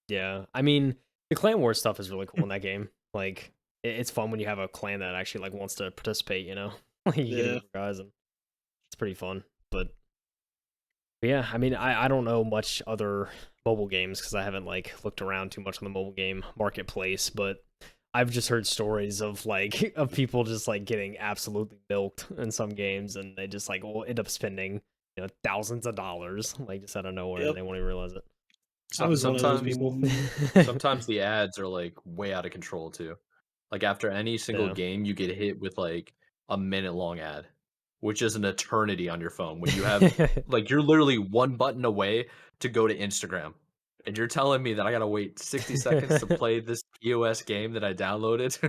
Yeah, I mean, the clan war stuff is really cool in that game. Like, it's fun when you have a clan that actually like wants to participate. Like you get a Yeah. group of guys, and it's pretty fun. But yeah, I mean, I don't know much other mobile games because I haven't like looked around too much on the mobile game marketplace. But I've just heard stories of like of people just like getting absolutely milked in some games, and they just like will end up spending thousands of dollars like just out of nowhere, and Yep. they won't even realize it. I was one of those Sometimes people. sometimes the ads are like way out of control too. Like after any single Yeah. game, you get hit with like a minute long ad, which is an eternity on your phone when you have like you're literally one button away to go to Instagram. And you're telling me that I gotta wait 60 seconds to play this POS game that I downloaded?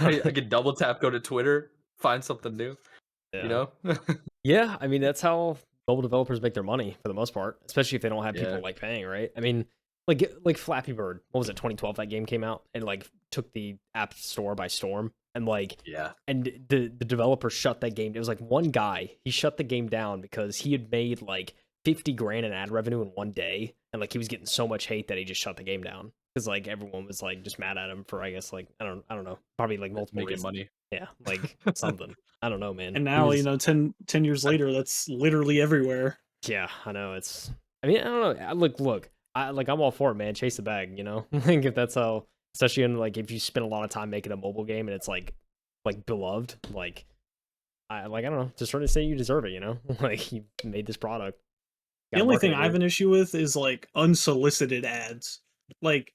Like, I can double tap, go to Twitter, find something new, you Yeah. know? Yeah, I mean that's how mobile developers make their money for the most part, especially if they don't have Yeah. people like paying, right? I mean, like Flappy Bird, what was it, 2012 that game came out and like took the App Store by storm and like Yeah. and the developer shut that game. It was like one guy, he shut the game down because he had made like 50 grand in ad revenue in one day and like he was getting so much hate that he just shut the game down because like everyone was like just mad at him for I guess like I don't know, probably like multiple Making reasons. money. Yeah, like something. I don't know, man. And He now, was 10 years later, that's literally everywhere. Yeah, I know. I mean, I don't know. Look. I'm all for it, man. Chase the bag, Like if that's how, especially in like if you spend a lot of time making a mobile game and it's like beloved, I don't know. Just trying to say you deserve it, Like you made this product. The Gotta only market thing it, I have dude. an issue with is like unsolicited ads. Like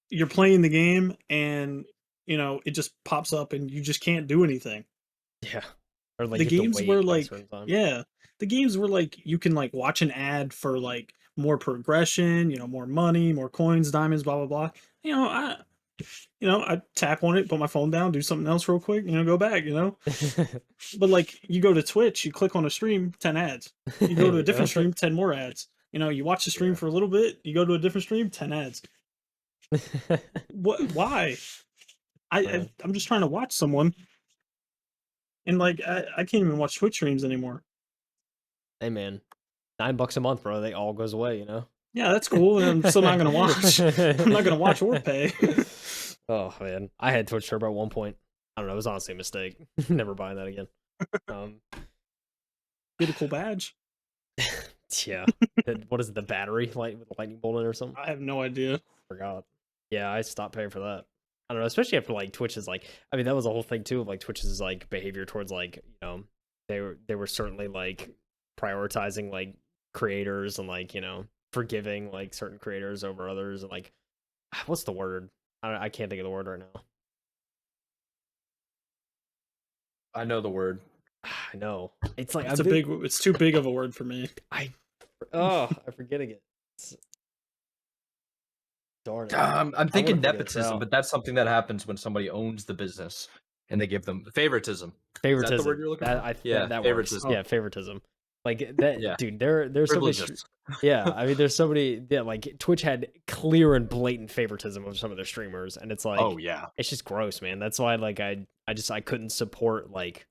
you're playing the game and it just pops up and you just can't do anything. Yeah. Or like The you have to games where wait like a like certain time. yeah, the games where like you can like watch an ad for like more progression, more money, more coins, diamonds, blah blah blah. I tap on it, put my phone down, do something else real quick, go back. But like you go to Twitch, you click on a stream, 10 ads. You go to a different Yeah. stream, 10 more ads. You watch the stream Yeah. for a little bit, you go to a different stream, 10 ads. What why? I'm just trying to watch someone and like I can't even watch Twitch streams anymore. Hey man, $9 a month, bro. They all goes away. Yeah, that's cool. And I'm still not gonna watch. I'm not gonna watch or pay. Oh man, I had Twitch Turbo at one point. I don't know. It was honestly a mistake. Never buying that again. Um, Get a cool badge. yeah. What is it? The battery light with the lightning bolt in it or something? I have no idea. Forgot. Yeah, I stopped paying for that. I don't know, especially after like Twitch's like. I mean, that was the whole thing too of like Twitch's like behavior towards like they were certainly like prioritizing like creators and like forgiving like certain creators over others and like what's the word? I can't think of the word right now. I know the word. I know. It's like It's too big of a word for me. I'm forgetting it. Darn it. I'm I wanna thinking figure this nepotism, out. but that's something that happens when somebody owns the business and they give them favoritism. Is that the word Favoritism. you're looking That for? I Yeah, that works. favoritism. Yeah, favoritism. Like that, Yeah, dude. There's so many. privileges. Yeah, I mean, there's so many. Yeah, like Twitch had clear and blatant favoritism of some of their streamers, and it's like, Oh yeah, it's just gross, man. That's why, like, I couldn't support like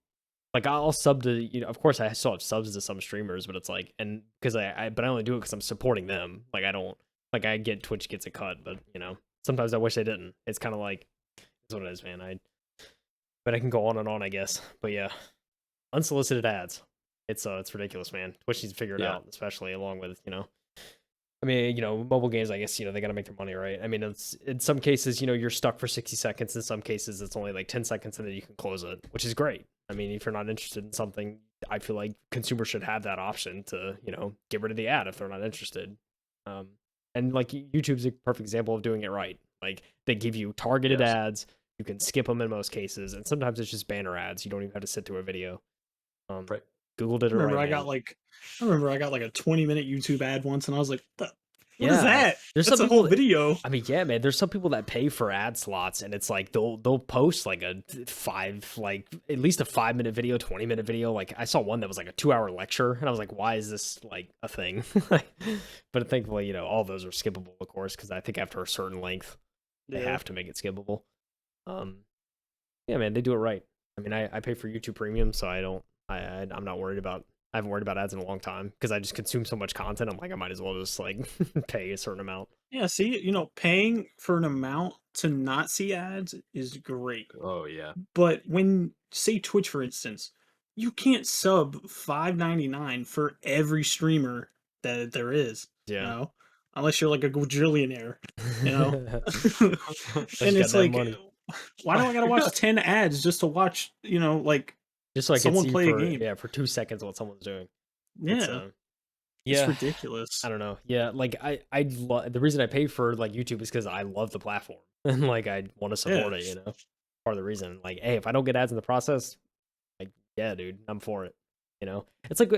I'll sub to, you know, of course I still have subs to some streamers, but it's like, and because but I only do it because I'm supporting them. Like I don't, like I get Twitch gets a cut, but you know, sometimes I wish I didn't. It's kind of like, it's what it is, man. But I can go on and on, I guess. But yeah, unsolicited ads. It's ridiculous, man. Twitch needs to figure it Yeah. out, especially along with, you know, I mean, you know, mobile games, I guess, you know, they got to make their money, right? I mean, it's in some cases, you know, you're stuck for 60 seconds. In some cases, it's only like 10 seconds and then you can close it, which is great. I mean, if you're not interested in something, I feel like consumers should have that option to, you know, get rid of the ad if they're not interested. And like YouTube's a perfect example of doing it right. Like they give you targeted Yes. ads, you can skip them in most cases, and sometimes it's just banner ads. You don't even have to sit through a video. Right. Google did I it remember right, I got man. like I remember I got like a 20-minute YouTube ad once, and I was like, What is Yeah, that? there's That's some a whole people video. I mean, yeah, man. There's some people that pay for ad slots, and it's like they'll post like a at least a 5-minute video, 20-minute video. Like I saw one that was like a 2-hour lecture, and I was like, why is this like a thing? But thankfully, you know, all those are skippable, of course, because I think after a certain length, they Yeah. have to make it skippable. Yeah, man, they do it right. I mean, I pay for YouTube Premium, so I'm not worried about. I haven't worried about ads in a long time because I just consume so much content. I'm like, I might as well just like pay a certain amount. Yeah, see, you know, paying for an amount to not see ads is great. Oh yeah. But when say Twitch, for instance, you can't sub $5.99 for every streamer that there is. You Yeah. know, unless you're like a gajillionaire. You know, and got it's that like, money. why do I gotta watch 10 ads just to watch? You know, like Just so I can someone see play a for game. for 2 seconds what someone's doing. Yeah, It's it's yeah. ridiculous. I don't know. Yeah, like the reason I pay for like YouTube is because I love the platform and like I want to support it. You know, part of the reason. Like, hey, if I don't get ads in the process, like, yeah, dude, I'm for it. You know, it's like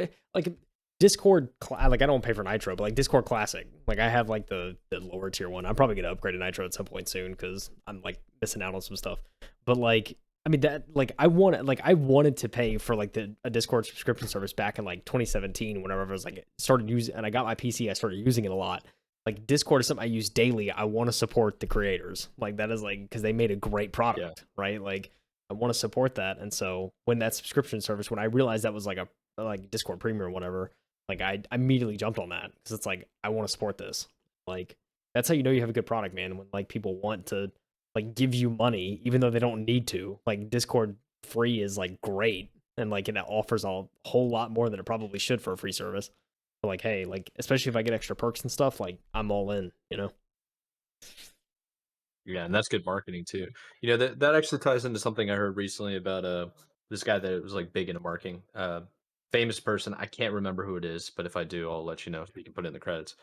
Discord. Like, I don't pay for Nitro, but like Discord Classic. Like, I have like the lower tier one. I'm probably gonna upgrade to Nitro at some point soon because I'm like missing out on some stuff. But like, I mean that like I wanted to pay for like a Discord subscription service back in like 2017 whenever I was like started using and I got my PC, I started using it a lot. Like Discord is something I use daily. I want to support the creators. Like that is like because they made a great product, right? Like I want to support that. And so when that subscription service, when I realized that was like a like Discord Premium or whatever, like I immediately jumped on that because it's like I want to support this. Like that's how you know you have a good product, man. When like people want to like give you money even though they don't need to. Like Discord free is like great and like it offers a whole lot more than it probably should for a free service. But like, hey, like especially if I get extra perks and stuff, like I'm all in, you know. Yeah, and that's good marketing too. You know, that actually ties into something I heard recently about this guy that was like big into marketing. Famous person. I can't remember who it is, but if I do, I'll let you know so you can put it in the credits.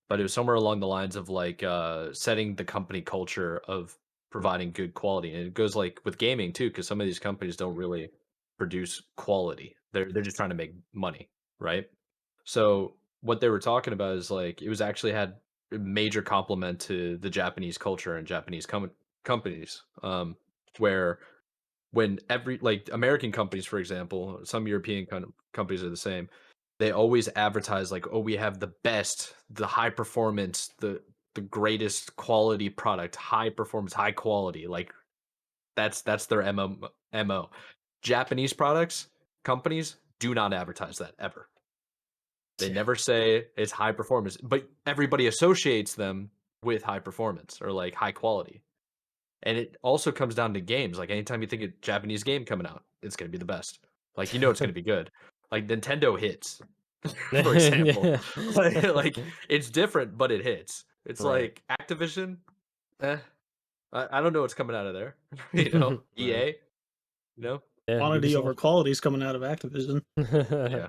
But it was somewhere along the lines of like setting the company culture of providing good quality. And it goes like with gaming too, because some of these companies don't really produce quality. They're just trying to make money, right? So what they were talking about is like it was actually had a major compliment to the Japanese culture and Japanese companies, where when every like American companies, for example, some European companies are the same. They always advertise like, "Oh, we have the best, the high performance, the greatest quality product, high performance, high quality." Like that's their MO. Japanese products companies do not advertise that ever. They never say it's high performance, but everybody associates them with high performance or like high quality. And it also comes down to games. Like anytime you think a Japanese game coming out, it's gonna be the best. Like you know it's gonna be good. Like Nintendo hits, for example. Yeah. Like it's different, but it hits. It's Right. like Activision. Eh, I don't know what's coming out of there. You know, Right. EA. You know, Yeah, Quantity over Ubisoft. quality is coming out of Activision. yeah,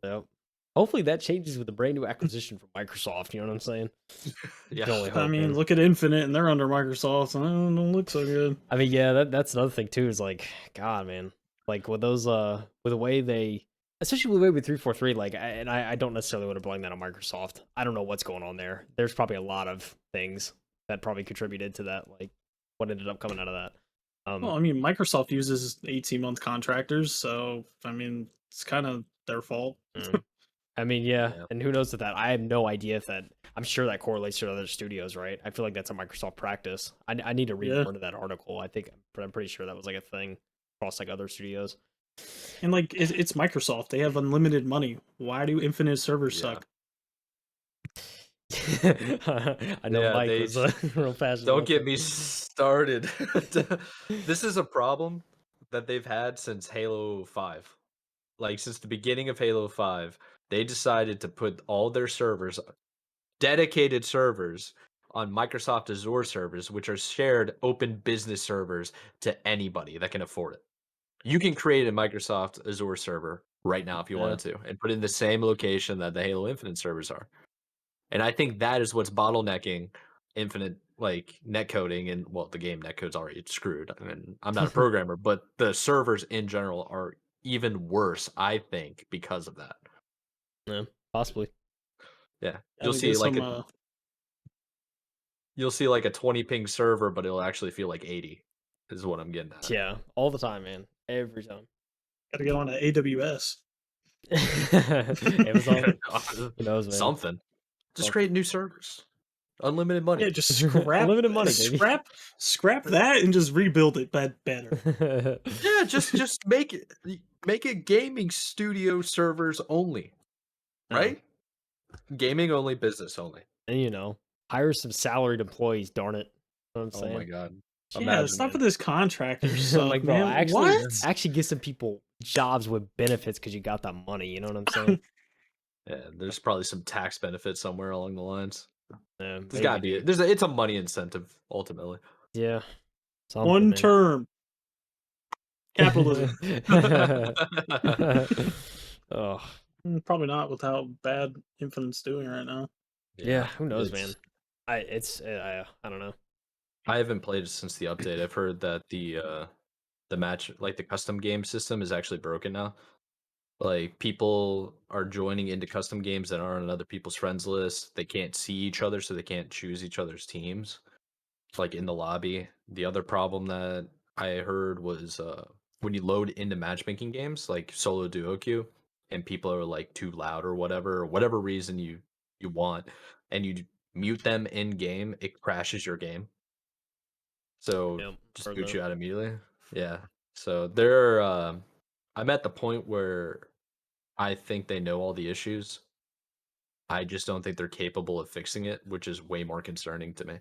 Yep. Hopefully that changes with the brand new acquisition from Microsoft. You know what I'm saying? yeah. Can only I hope, mean, man. look at Infinite, and they're under Microsoft, and it don't look so good. I mean, yeah, that's another thing too. Is like, God, man, like with those, with the way they especially with 343. Like, I don't necessarily want to blame that on Microsoft. I don't know what's going on there. There's probably a lot of things that probably contributed to that. Like, what ended up coming out of that. Well, I mean, Microsoft uses 18-month contractors, so I mean, it's kind of their fault. I mean, yeah, Yeah. and who knows that I have no idea if that. I'm sure that correlates to other studios, right? I feel like that's a Microsoft practice. I need to read Yeah. more into that article. I'm pretty sure that was like a thing across like other studios. And like, it's Microsoft. They have unlimited money. Why do infinite servers Yeah. suck? I know Yeah, Mike they was real passionate. don't about get that. me started. This is a problem that they've had since Halo 5. Like, since the beginning of Halo 5, they decided to put all their servers, dedicated servers, on Microsoft Azure servers, which are shared open business servers to anybody that can afford it. You can create a Microsoft Azure server right now if you Yeah. wanted to, and put it in the same location that the Halo Infinite servers are. And I think that is what's bottlenecking Infinite, like, netcoding, and well, the game netcode's already screwed. I mean, I'm not a programmer, but the servers in general are even worse, I think, because of that. Yeah, possibly. Yeah. Gotta get some. You'll see like a 20 ping server, but it'll actually feel like 80, is what I'm getting at. Yeah, all the time, man. Every time. Gotta get on to AWS. Amazon. Who knows, man? Something. Just Well- create new servers. Unlimited money. Yeah, just scrap Unlimited money, baby. scrap that and just rebuild it better. Yeah, just make it gaming studio servers only. Right? Gaming only, business only. And hire some salaried employees. Darn it! You know what I'm Oh saying? my god. Yeah, Imagine, it's not man. for this contractor I'm stuff, like, bro, man. What? actually give some people jobs with benefits because you got that money. You know what I'm saying? Yeah, there's probably some tax benefit somewhere along the lines. Yeah, There's gotta maybe, be dude. it's a money incentive ultimately. Yeah, something, One man. term. Capitalism. Oh, Probably not with how bad Infinite's doing right now. yeah. Who knows, it's- man? I don't know. I haven't played it since the update. I've heard that the match, like the custom game system, is actually broken now. Like, people are joining into custom games that aren't on other people's friends list. They can't see each other, so they can't choose each other's teams. Like in the lobby. The other problem that I heard was when you load into matchmaking games like solo duo queue, and people are like too loud or whatever reason you want, and you mute them in game, it crashes your game. So Yeah, just heard boot that. you out immediately. Yeah. So they're I'm at the point where I think they know all the issues. I just don't think they're capable of fixing it, which is way more concerning to me.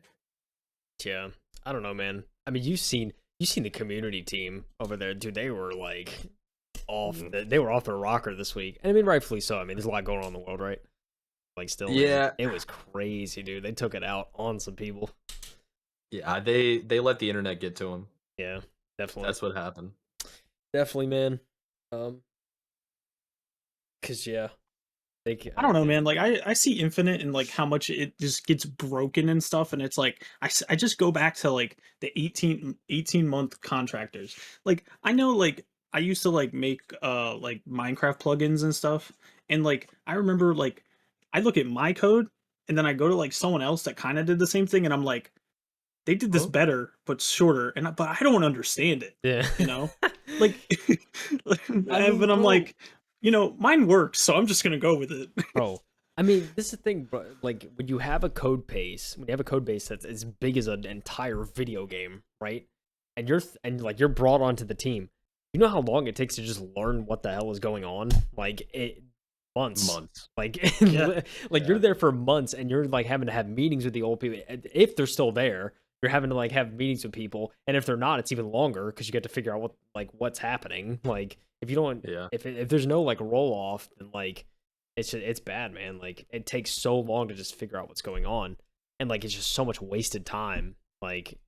Yeah, I don't know, man. I mean, you seen the community team over there, dude. They were like off. They were off their rocker this week, and I mean, rightfully so. I mean, there's a lot going on in the world, right? Like, still, man, Yeah. it was crazy, dude. They took it out on some people. Yeah, they let the internet get to them. Yeah, definitely, That's what happened. definitely, man. Cause yeah, I don't know, man. Like I see Infinite and like how much it just gets broken and stuff, and it's like I just go back to like the 18-month contractors. Like I know, like I used to like make like Minecraft plugins and stuff, and like I remember like I look at my code and then I go to like someone else that kind of did the same thing, and I'm like, they did this Huh? better but shorter, but I don't understand it, Yeah, you know? Like, mean, but I'm bro. like, mine works, so I'm just gonna go with it. bro. I mean, this is the thing, bro. Like, when you have a code base, that's as big as an entire video game, right? And you're brought onto the team. You know how long it takes to just learn what the hell is going on? Like, months. Like, Yeah. like you're there for months, and you're like having to have meetings with the old people. If they're still there, you're having to like have meetings with people, and if they're not, it's even longer because you get to figure out what's happening. Like, if you don't, Yeah. if there's no like roll off, then like it's bad, man. Like, it takes so long to just figure out what's going on, and like it's just so much wasted time. Like,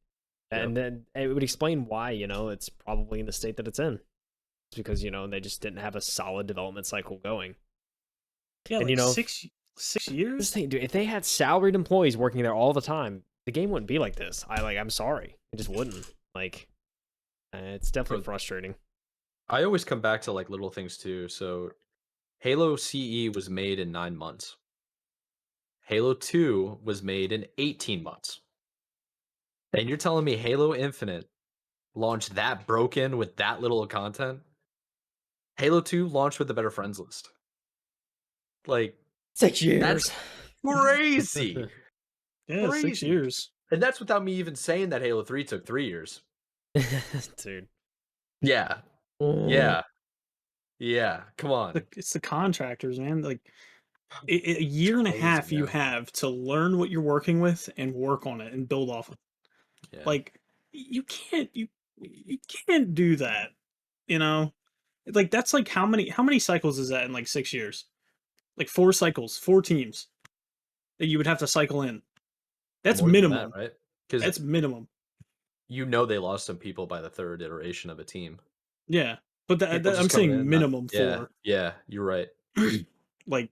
and then it would explain why it's probably in the state that it's in. It's because they just didn't have a solid development cycle going. Yeah, And, like you know, six This years. thing, dude, if they had salaried employees working there all the time, the game wouldn't be like this. I'm sorry, it just wouldn't. Like, it's definitely frustrating. I always come back to like little things too. So Halo CE was made in 9 months. Halo 2 was made in 18 months. And you're telling me Halo Infinite launched that broken with that little content? Halo 2 launched with a better friends list. Like, 6 that's years. crazy. Yeah, 6 Crazy. years. And that's without me even saying that Halo 3 took 3 years. Dude. Yeah. Yeah. Yeah. Come on. It's the contractors, man. Like a year and a Crazy, half you man. have to learn what you're working with and work on it and build off of it. Yeah. Like you can't do that, you know? Like that's like how many cycles is that in like 6 years? Like 4 cycles, 4 teams that you would have to cycle in. That's More than that, minimum. right? Because That's minimum. they lost some people by the third iteration of a team. Yeah. But People I'm just coming saying in. Not, minimum yeah. 4. Yeah. You're right. Like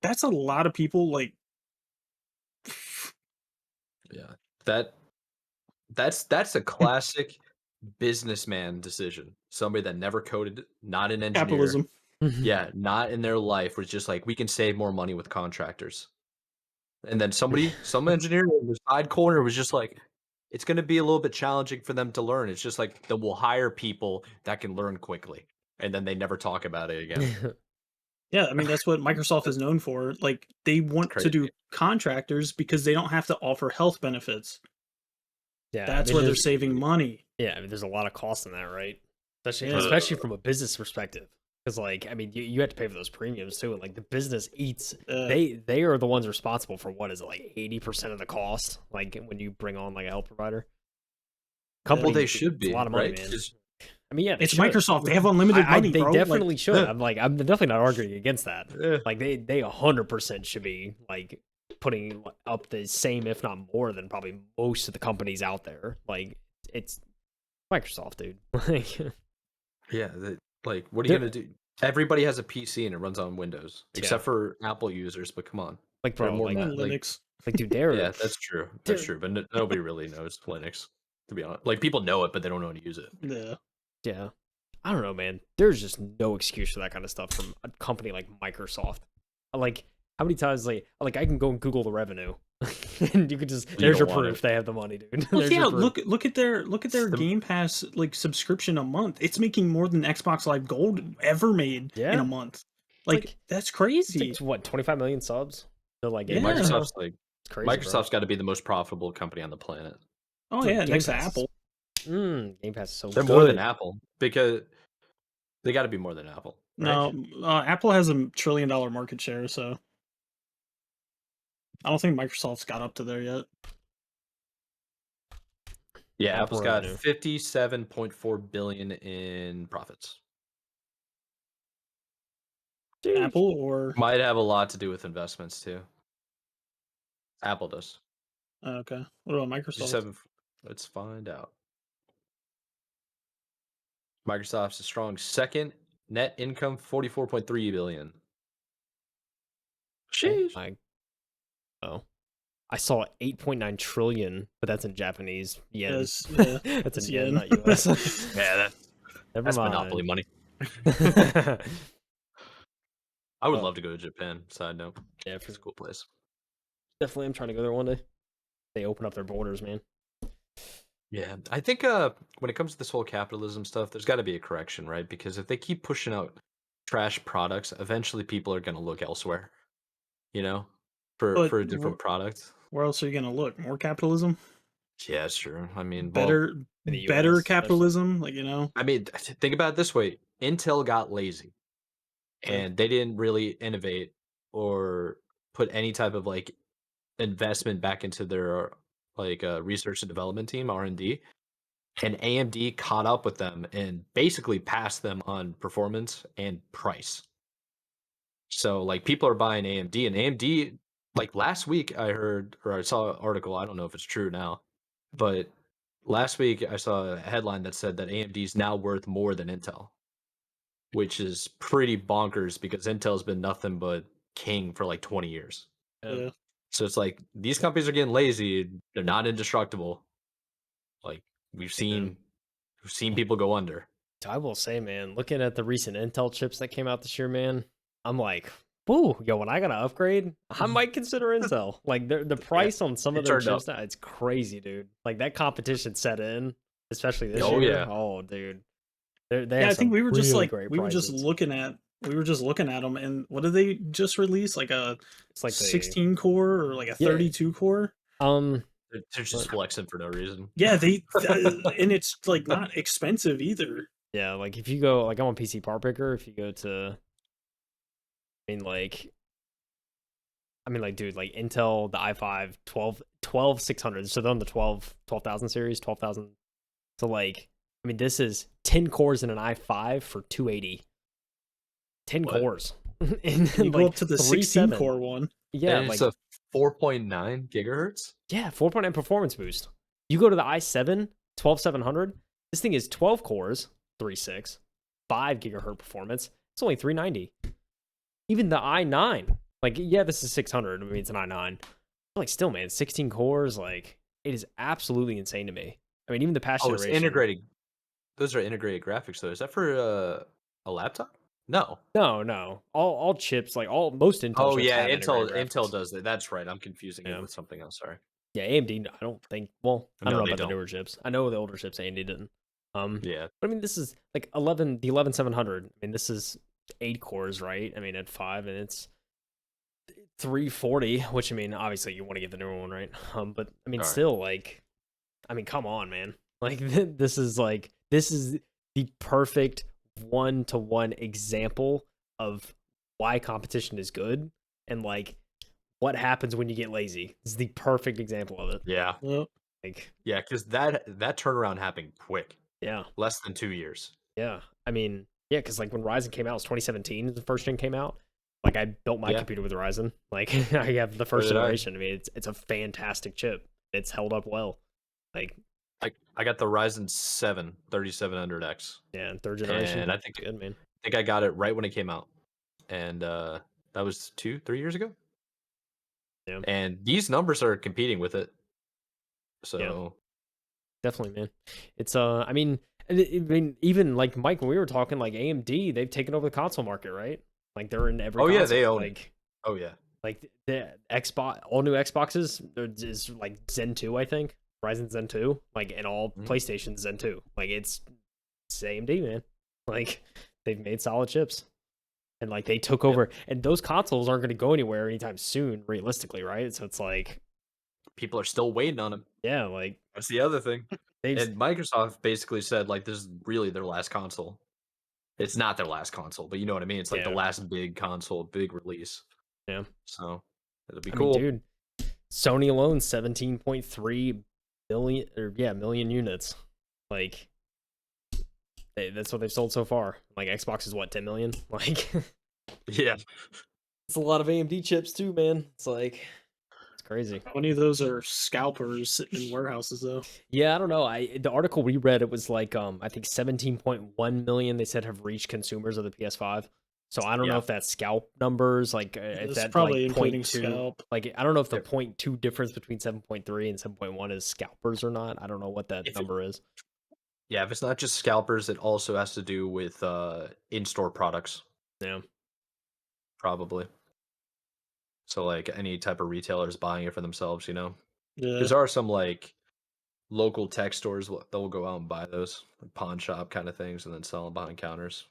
that's a lot of people like Yeah. That's a classic businessman decision. Somebody that never coded, not an engineer. capitalism. Yeah, not in their life was just like, we can save more money with contractors. And then some engineer in the side corner was just like, it's going to be a little bit challenging for them to learn. It's just like, then we'll hire people that can learn quickly. And then they never talk about it again. Yeah, I mean that's what Microsoft is known for. Like they want to Crazy. do contractors because they don't have to offer health benefits. Yeah, That's I mean, where they're there's saving money. yeah, I mean, there's a lot of cost in that, right? Especially Yeah. especially from a business perspective. Because like, I mean, you have to pay for those premiums too, and like the business eats. They are the ones responsible for what is it, like 80% of the cost. Like when you bring on like a health provider. Well, they should It's a be, lot of money, right? man. I mean, yeah, it's should. Microsoft. They have unlimited money, they bro. definitely Like, should. I'm definitely not arguing against that. Yeah. Like they 100% should be like putting up the same, if not more, than probably most of the companies out there. Like it's Microsoft, dude. Like, Yeah, like, what are you going to do? Everybody has a PC and it runs on Windows, except for Apple users, but come on. like They're bro, more like than that. Linux. like dude, they're Yeah, that's true. That's true. But nobody really knows Linux, to be honest. Like, people know it, but they don't know how to use it. Yeah. yeah. I don't know, man. There's just no excuse for that kind of stuff from a company like Microsoft. Like, how many times like I can go and Google the revenue, and you could just there's your don't want proof they have the money, dude. Well, There's yeah. your proof. Look at their Game Pass like subscription a month. It's making more than Xbox Live Gold ever made in Yeah. a month. Like that's crazy. It's what 25 million subs. They're like Yeah. Microsoft's like it's crazy. Microsoft's got to be the most profitable company on the planet. Oh Dude, yeah, Game next to Pass is- Apple. Game Pass is so They're good. more than Apple because they got to be more than Apple. Right? No, Apple has $1 trillion market share, so I don't think Microsoft's got up to there yet. Yeah, Apple Apple's got revenue. 57.4 billion in profits. Apple or Might have a lot to do with investments too. Apple does. okay. What about Microsoft? 57. Let's find out. Microsoft's a strong second. Net income 44.3 billion. Sheesh. Oh, I saw 8.9 trillion, but that's in Japanese yen. Yes, yeah, that's it's in yen, yen. not US. Yeah, Never that's mind. monopoly money. I would love to go to Japan. Side note. Yeah, It's a cool place. definitely. I'm trying to go there one day. They open up their borders, man. Yeah, I think when it comes to this whole capitalism stuff, there's got to be a correction, right? Because if they keep pushing out trash products, eventually people are going to look elsewhere. You know, But for a different product. where else are you gonna look? More capitalism? Yeah, sure. I mean, Better, in the better US, capitalism? Like I mean, think about it this way: Intel got lazy, Yeah. and they didn't really innovate or put any type of like investment back into their like research and development team R&D. And AMD caught up with them and basically passed them on performance and price. So like people are buying AMD, and AMD, like last week I heard or I saw an article, I don't know if it's true now, but last week I saw a headline that said that AMD is now worth more than Intel, which is pretty bonkers because Intel's been nothing but king for like 20 years. Yeah. So it's like these companies are getting lazy, they're not indestructible. Like we've seen people go under. I will say, man, looking at the recent Intel chips that came out this year, man, I'm like, whoo, yo, when I gotta upgrade, I might consider Intel. Like the price on some it of their turned up. chips now, it's crazy, dude. Like that competition set in, especially this Oh, year. yeah. Oh, dude. They Yeah, have I think some we were just really like great we were just prices. looking at them, and what did they just release? Like a It's like the 16 core or like a yeah, 32 core? um They're just but- flexing for no reason. Yeah, and it's like not expensive either. yeah, like if you go like I'm on PC Part Picker, if you go to I mean like dude, like Intel, the i5 12 600. So they're on the 12,000 series, 12,000. So like I mean this is 10 cores in an i5 for 280. 10 What? cores. And you go like up to the 3 16 7. core one. Yeah, And like it's a 4.9 gigahertz. yeah, 4.9 performance boost. You go to the i7 12700. This thing is 12 cores, 3.6, 5 gigahertz performance. It's only 390. Even the i9, like yeah, this is 600. I mean, it's an i9. But like still, man, 16 cores. Like it is absolutely insane to me. I mean, even the past Oh, it's generation. integrated. Those are integrated graphics, though. Is that for a laptop? No. No. All chips, like most Intel Oh chips yeah, have integrated Intel graphics. does that. That's right. I'm confusing it Yeah. with something else. Sorry. Yeah, AMD, I don't think. Well, I don't No, know they about the don't. newer chips. I know the older chips AMD didn't. Yeah. But I mean, this is like the 11700. I mean, this is 8 cores, right? I mean, at 5, and it's 340. Which I mean, obviously you want to get the newer one, right? But I mean, All right. still, like, I mean, come on, man. Like, this is the perfect 1-to-1 example of why competition is good, and like what happens when you get lazy. This is the perfect example of it. Yeah. Well, Like, Yeah, because that turnaround happened quick. yeah. Less than 2 years. Yeah. I mean, yeah, because like when Ryzen came out, it was 2017, the first gen came out. Like I built my Yeah. computer with Ryzen. Like I have the first did I. generation. I mean, it's a fantastic chip. It's held up well. Like I got the Ryzen 7 3700X, yeah, and third generation. and I think Good, man. I got it right when it came out, and that was 2-3 years ago. Yeah. And these numbers are competing with it. So Definitely, man. It's I mean, I mean, even like Mike, when we were talking, like AMD, they've taken over the console market, right? Like they're in every oh yeah, console. they own it. Like Oh yeah. like the Xbox, all new Xboxes is like Zen 2, I think. Ryzen Zen 2, like, and all Mhm. PlayStation Zen 2. Like it's AMD, man. Like they've made solid chips. And like they took over, and those consoles aren't going to go anywhere anytime soon, realistically, right? So it's like, People are still waiting on them. yeah, like That's the other thing. they've And Microsoft basically said like this is really their last console. It's not their last console, but you know what I mean. It's like the Yeah. last big console, big release. Yeah. So it'll be I cool. mean, dude, Sony alone 17.3 million units. Like that's what they've sold so far. Like Xbox is what, 10 million? Like Yeah. it's a lot of AMD chips too, man. It's like it's crazy. how many of those are scalpers sitting in warehouses though? Yeah, I don't know. The article we read, it was like I think 17.1 million they said have reached consumers of the PS5. So I don't know Yeah. if that's scalp numbers, like if It's that's probably like including 0.2. scalp. Like I don't know if the Yep. 0.2 difference between 7.3 and 7.1 is scalpers or not. I don't know what that If it- number is. Yeah, if it's not just scalpers, it also has to do with in-store products, Yeah. probably. So like any type of retailers buying it for themselves, you know. Yeah. Because there are some like local tech stores that will go out and buy those like pawn shop kind of things and then sell them behind counters.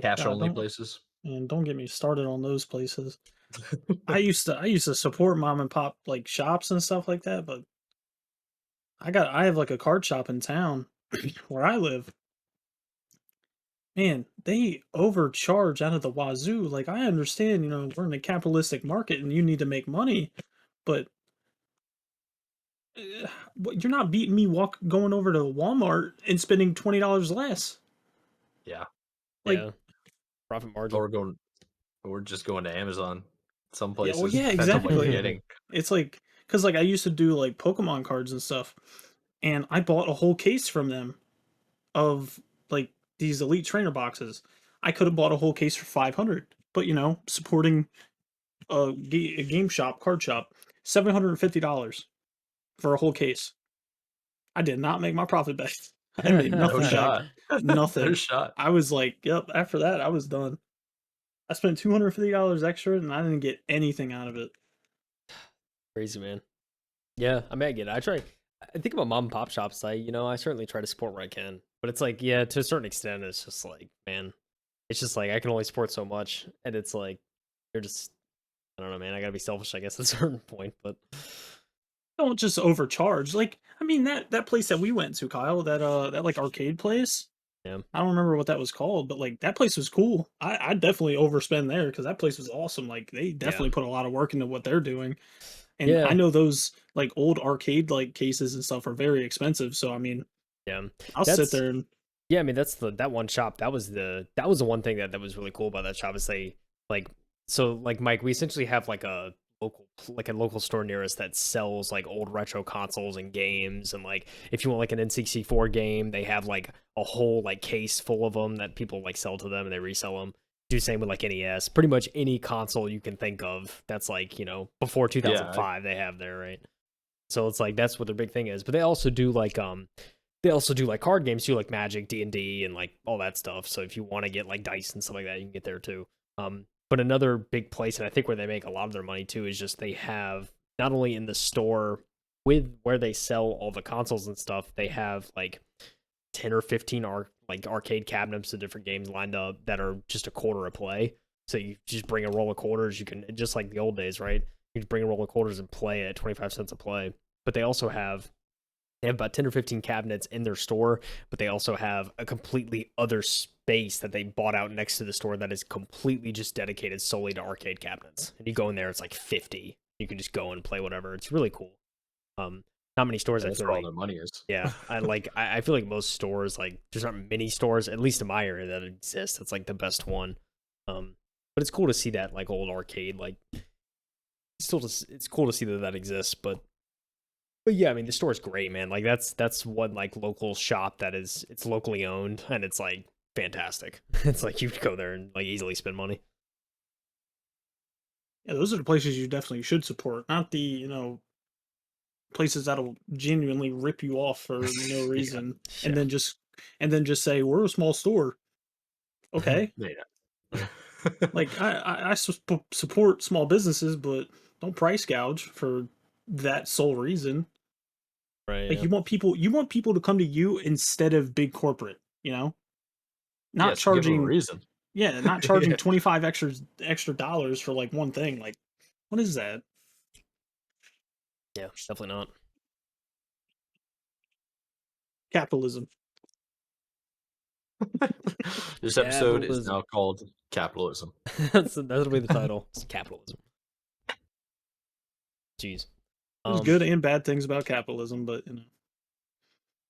Cash God, only places. don't get me started on those places. I used to support mom and pop like shops and stuff like that, but I have like a card shop in town where I live. Man, they overcharge out of the wazoo. Like I understand, we're in a capitalistic market and you need to make money, but you're not beating me going over to Walmart and spending $20 less. Yeah. Like, Yeah. Profit margin. Or just going to Amazon. Some yeah, places. well, yeah, Depends on what you're exactly. getting. It's like, because like I used to do like Pokemon cards and stuff, and I bought a whole case from them of like these Elite Trainer boxes. I could have bought a whole case for 500, but supporting a game shop, card shop, $750 for a whole case. I did not make my profit back. I made No nothing back. shot. No Nothing. shot. I was like, yep. After that, I was done. I spent $250 extra and I didn't get anything out of it. Crazy, man. Yeah, I mean, I get it. I think about mom and pop shops. I certainly try to support where I can, but it's like, yeah, to a certain extent, it's just like, man, it's just like I can only support so much, and it's like you're just, I don't know, man. I gotta be selfish, I guess, at a certain point, but Don't just overcharge. Like, I mean that place that we went to, Kyle, that like arcade place. yeah, I don't remember what that was called, but like that place was cool. I definitely overspend there because that place was awesome. Like they yeah, definitely put a lot of work into what they're doing. And I yeah, know those like old arcade like cases and stuff are very expensive. So I mean, yeah. I'll sit That's there and Yeah, I mean that one shop. That was the one thing that was really cool about that shop is like like Mike, we essentially have like a local store near us that sells like old retro consoles and games, and like if you want like an N64 game, they have like a whole like case full of them that people like sell to them and they resell them. Do the same with like NES. Pretty much any console you can think of that's like, before Yeah, 2005 they have there, right? So it's like that's what their big thing is. But they also do like card games too, like Magic, D&D, and like all that stuff. So if you want to get like dice and stuff like that, you can get there too. But another big place, and I think where they make a lot of their money too, is just they have not only in the store with where they sell all the consoles and stuff, they have like 10 or 15 like arcade cabinets of different games lined up that are just a quarter a play. So you just bring a roll of quarters, you can just like the old days, right? You just bring a roll of quarters and play at 25 cents a play. But they have about 10 or 15 cabinets in their store, but they also have a completely other space that they bought out next to the store that is completely just dedicated solely to arcade cabinets. And you go in there, it's like 50. You can just go and play whatever. It's really cool. Not many stores I that's feel where all like. their money is. Yeah, I feel like most stores, like there's not many stores, at least in my area, that exist. It's like the best one. But it's cool to see that like old arcade, like it's cool to see that exists. But yeah, I mean the store's great, man. Like that's one like local shop it's locally owned and it's like fantastic. It's like you could go there and like easily spend money. yeah, those are the places you definitely should support, not the places that'll genuinely rip you off for no Yeah, reason, and yeah. then just say we're a small store. Okay, Yeah. like I support small businesses, but don't price gouge for that sole reason. Right, Like yeah. you want people to come to you instead of big corporate. Not Yes, give them a charging, reason. yeah, not charging Yeah. 25 extra dollars for like one thing. Like, what is that? Yeah, definitely not. Capitalism. This episode is Capitalism. now called Capitalism. That'll be the title. It's capitalism. Jeez. There's good and bad things about capitalism, but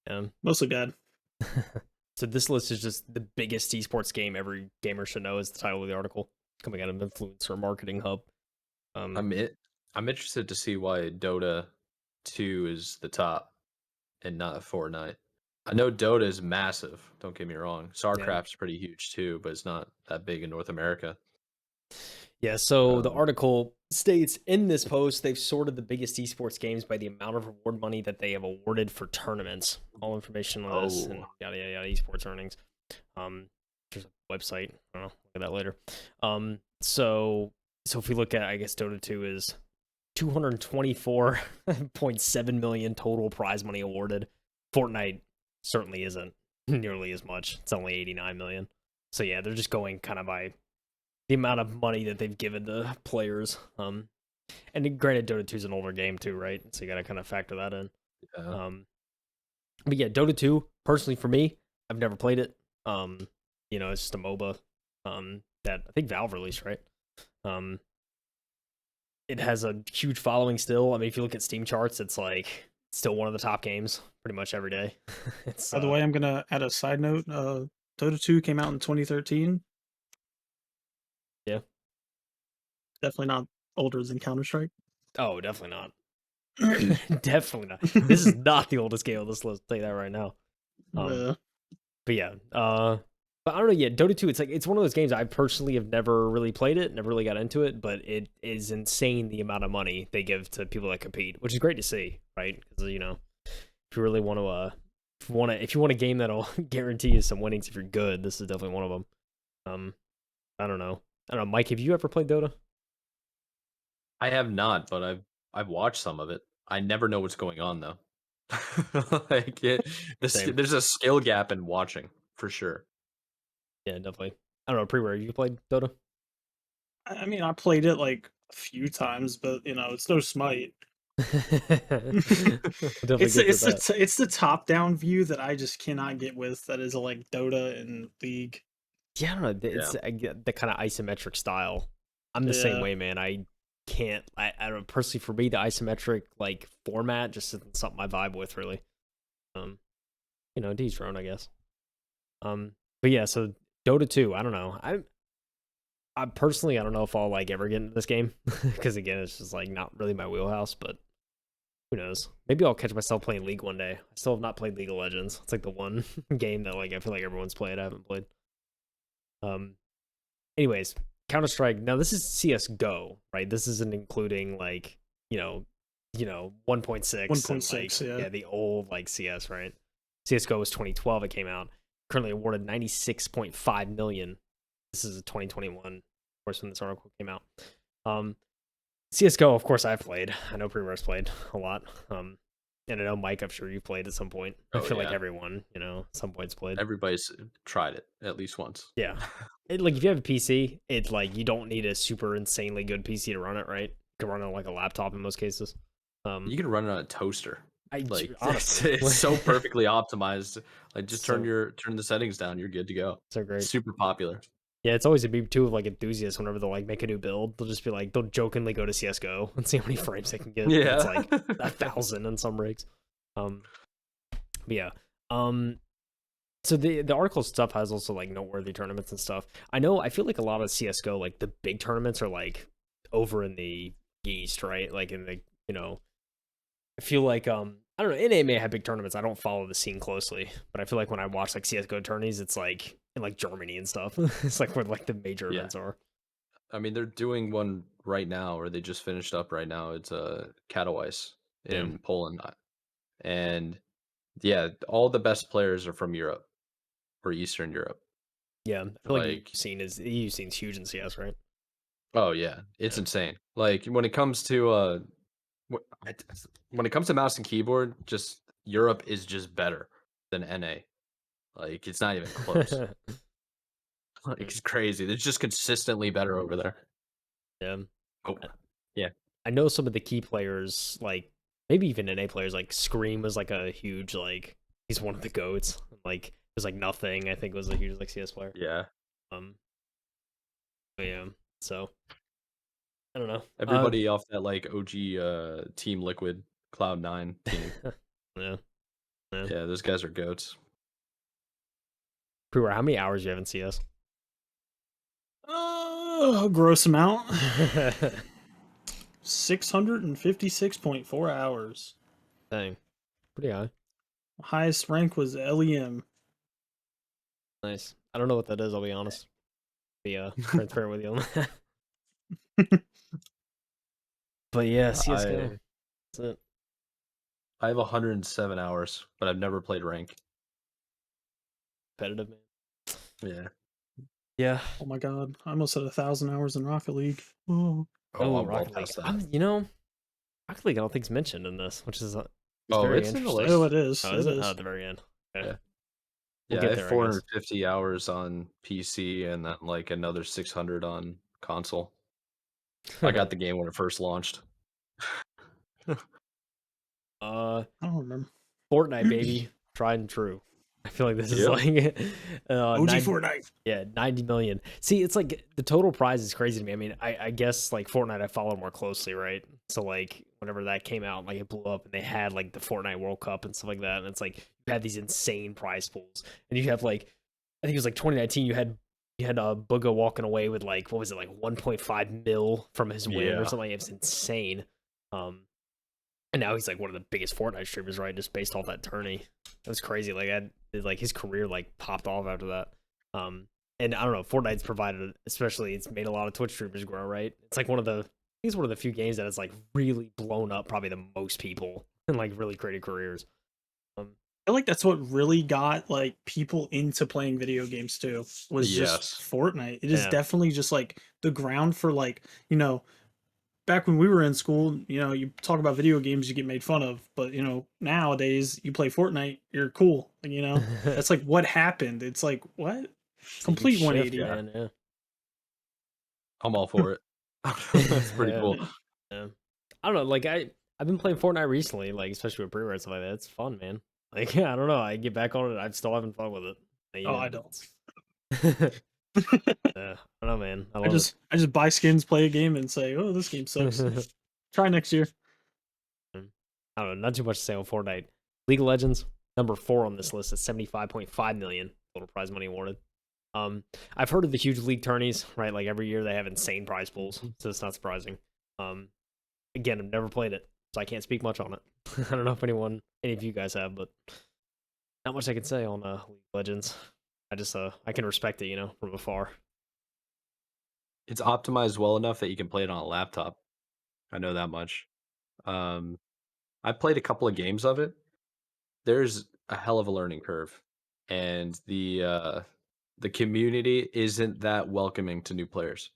Yeah. mostly bad. So this list is just the biggest esports game every gamer should know is the title of the article coming out of Influencer Marketing Hub. I'm interested to see why Dota 2 is the top and not Fortnite. I know Dota is massive, don't get me wrong. Yeah. Starcraft's pretty huge too, but it's not that big in North America. Yeah, so the Um, article states in this post they've sorted the biggest esports games by the amount of reward money that they have awarded for tournaments. All information on this and oh, yada yada yada esports earnings. There's a website. I don't know. Look at that later. So if we look at, I guess Dota 2 is 224.7 million total prize money awarded. Fortnite certainly isn't nearly as much. It's only 89 million. So yeah, they're just going kind of by the amount of money that they've given to players. And granted, Dota 2 is an older game too, right? So you got to kind of factor that in. yeah. But yeah, Dota 2, personally for me, I've never played it. It's just a MOBA that I think Valve released, right? It has a huge following still. I mean, if you look at Steam charts, it's like still one of the top games pretty much every day. It's By the way, I'm gonna add a side note. Dota 2 came out in 2013. yeah. Definitely not older than Counter Strike. Oh, definitely not. Definitely not. This is not the oldest game on this list. I'll tell you that right now. But yeah, but I don't know. Yeah, Dota 2. It's one of those games I personally have never really played it, never really got into it. But it is insane the amount of money they give to people that compete, which is great to see, right? Because if you really want to, if you want a game that'll guarantee you some winnings if you're good, this is definitely one of them. I don't know. I don't know, Mike, have you ever played Dota? I have not, but I've watched some of it. I never know what's going on though. Like Same. there's a skill gap in watching for sure. Yeah, definitely. I don't know, Preware, you played Dota? I mean, I played it like a few times, but it's no Smite. We'll definitely get to that. It's the top down view that I just cannot get with. That is like Dota and League. Yeah, I don't know. Yeah. I get the kind of isometric style. I'm the same Yeah. way, man. I can't. I don't personally, for me, the isometric like format just isn't something I vibe with really. Um, D's your own, I guess. But yeah, so Dota 2. I don't know. I personally, I don't know if I'll like ever get into this game because again, it's just like not really my wheelhouse. But who knows? Maybe I'll catch myself playing League one day. I still have not played League of Legends. It's like the one game that like I feel like everyone's played. I haven't played. Anyways, Counter Strike. Now this is CS:GO, right? This isn't including like 1.6 and 1.6, like yeah. the old like CS, right? CS:GO was 2012. It came out. Currently awarded 96.5 million. This is a 2021, of course, when this article came out. CS:GO, of course, I've played. I know Preware's played a lot. And I know Mike, I'm sure you played at some point. I Oh, feel like yeah. everyone, at some point's played. Everybody's tried it at least once. Yeah. Like if you have a PC, it's like you don't need a super insanely good PC to run it, right? You can run it on like a laptop in most cases. You can run it on a toaster. Like Honestly, honestly, it's so perfectly optimized. Like just So- turn the settings down, you're good to go. so great. Super popular. Yeah, it's always a beep too of like enthusiasts whenever they'll like make a new build. They'll just be like they'll jokingly go to CS:GO and see how many frames they can get. Yeah. It's like 1,000 in some rigs. But yeah. So the article stuff has also like noteworthy tournaments and stuff. I feel like a lot of CS:GO, like the big tournaments are like over in the East, right? Like in the I feel like I don't know, NA may have big tournaments. I don't follow the scene closely, but I feel like when I watch like CS:GO tourneys, it's like in like Germany and stuff. It's like where like the major Yeah. events are. I mean, they're doing one right now, or they just finished up right now. It's Katowice in Poland, and yeah, all the best players are from Europe or Eastern Europe. Yeah, I feel like Like, the EU scene's huge in CS, right? oh yeah, it's Yeah. insane. Like when it comes to when it comes to mouse and keyboard, just Europe is just better than NA. Like it's not even close. Like, it's crazy. It's just consistently better over there. Yeah. Oh, yeah. I know some of the key players, like maybe even NA players, like Scream was like a huge like he's one of the goats. Like there's like nothing. I think was a huge like CS player. Yeah. But yeah. So I don't know. Everybody off that like OG Team Liquid Cloud9 team. Yeah. Yeah. Yeah, those guys are goats. Preware, how many hours you have in CS? A gross amount. 656.4 hours. Dang. Pretty high. Highest rank was LEM. Nice. I don't know what that is, I'll be honest. Be transparent with you on that. But yeah, CSGO. That's it. I have 107 hours, but I've never played rank. Competitive, man. Yeah. Yeah. Oh my god, I almost had 1,000 hours in Rocket League. Oh, I'm well Rocket League. past that. Rocket League I don't think's mentioned in this, which is Oh, very it's in the interesting. list. oh, it is. Oh, It is it? is. Oh, at the very end. Okay. Yeah. We'll Yeah, get I there, have I guess. 450 hours on PC and then like another 600 on console. I got the game when it first launched. I don't remember. Fortnite, baby. Tried and true. I feel like this is Yep. like OG Fortnite. Yeah, 90 million. See, it's like the total prize is crazy to me. I mean, I guess like Fortnite I follow more closely, right? So like whenever that came out, like it blew up and they had like the Fortnite World Cup and stuff like that. And it's like you had these insane prize pools. And you have like I think it was like 2019, you had Booga walking away with like what was it, like 1.5 mil from his win Yeah. or something. It was insane. And now he's like one of the biggest Fortnite streamers, right? Just based off that tourney. That was crazy. Like his career like popped off after that. And I don't know, Fortnite's provided, especially it's made a lot of Twitch streamers grow, right? It's like it's one of the few games that has like really blown up probably the most people and like really created careers. feel like that's what really got like people into playing video games too, was just Yes. Fortnite. It is Yeah. definitely just like the ground for like, back when we were in school, you talk about video games, you get made fun of. But nowadays you play Fortnite, you're cool. That's like what happened. It's like what? It's a huge Complete shift, 180. Yeah. man. Yeah. I'm all for it. That's pretty Yeah. cool. Yeah. I don't know. Like I've been playing Fortnite recently, like especially with Preware and stuff like that. It's fun, man. Like yeah, I don't know. I get back on it. I'm still having fun with it. Like, Oh, yeah. I don't. Yeah. I don't know, man. I I love just I just buy skins, play a game, and say, "Oh, this game sucks." it. Try next year. I don't know. Not too much to say on Fortnite. League of Legends, number 4 on this list at 75.5 million total prize money awarded. I've heard of the huge league tourneys, right? Like every year they have insane prize pools, so it's not surprising. Again, I've never played it, so I can't speak much on it. I don't know if any of you guys have, but not much I can say on League of Legends. I just I can respect it, from afar. It's optimized well enough that you can play it on a laptop. I know that much. Um, I played a couple of games of it. There's a hell of a learning curve, and the community isn't that welcoming to new players.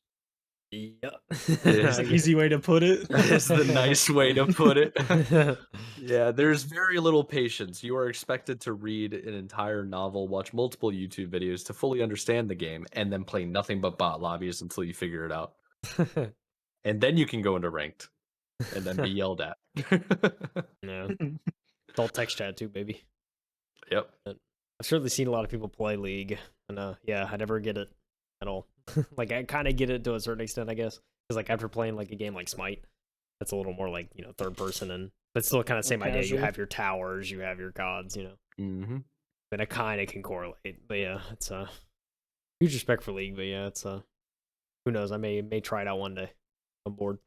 Yep. It That's is I an get easy way to put it. that is the nice way to put it. it. Yeah, there's very little patience. You are expected to read an entire novel, watch multiple YouTube videos to fully understand the game, and then play nothing but bot lobbies until you figure it out. And then you can go into ranked and then be yelled at. No, it's all text chat too, baby. Yep. But I've certainly seen a lot of people play League, and yeah, I never get it at all. Like I kind of get it to a certain extent, I guess, because like after playing like a game like Smite, that's a little more like third person, and but still kind of More same idea. You casual. have your towers, you have your gods, Hmm. and it kind of can correlate. But yeah, it's huge respect for League, but yeah, it's who knows? I may try it out one day. I'm bored.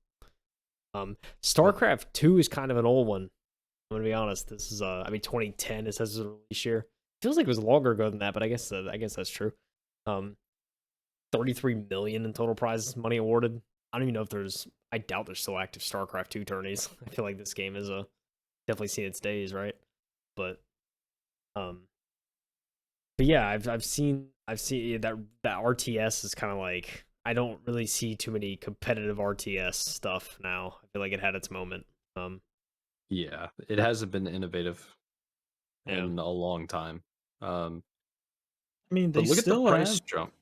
Starcraft 2 is kind of an old one. I'm gonna be honest. This is 2010. It says it's a release year. Feels like it was longer ago than that, but I guess that's true. 33 million in total prize money awarded. I don't even know if there's. I doubt there's still active StarCraft 2 tourneys. I feel like this game is definitely seen its days, right? But um, but yeah, I've seen that RTS is kind of like I don't really see too many competitive RTS stuff now. I feel like it had its moment. Yeah, it hasn't been innovative Yeah. in a long time. Um, I mean, but look at the price jump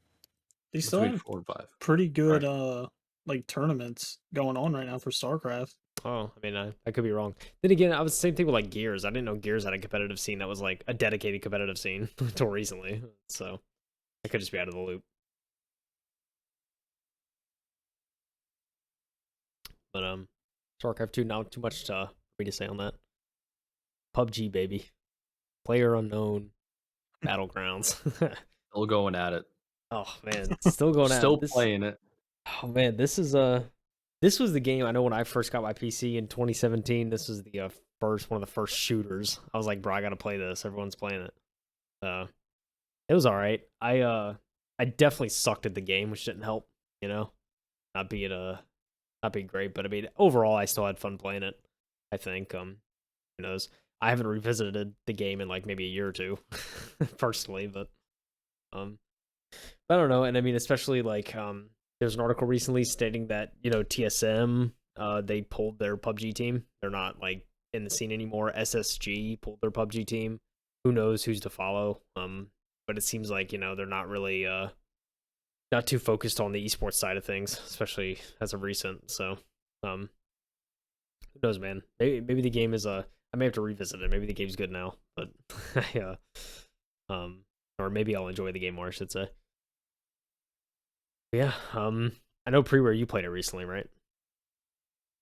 they still between have 4 and 5. pretty good Right. like tournaments going on right now for StarCraft. Oh, I mean, I could be wrong. Then again, I was the same thing with like Gears. I didn't know Gears had a competitive scene that was like a dedicated competitive scene until recently. So I could just be out of the loop. But StarCraft 2, not too much for me to say on that. PUBG baby, Player Unknown Battlegrounds. Still going at it. Oh man, still going at Still it. playing it. Oh man, this was the game I know when I first got my PC in 2017. This was the one of the first shooters. I was like, bro, I gotta play this. Everyone's playing it. It was all right. I definitely sucked at the game, which didn't help. You know, not being not being great, but I mean, overall, I still had fun playing it. I think. Who knows? I haven't revisited the game in like maybe a year or two, personally, but um, I don't know. And I mean, especially like there's an article recently stating that TSM they pulled their PUBG team. They're not like in the scene anymore. SSG pulled their PUBG team. Who knows who's to follow? But it seems like they're not really not too focused on the esports side of things, especially as of recent. So who knows, man? Maybe the game is I may have to revisit it. Maybe the game's good now, but yeah, or maybe I'll enjoy the game more. I should say. Yeah, I know Preware you played it recently, right?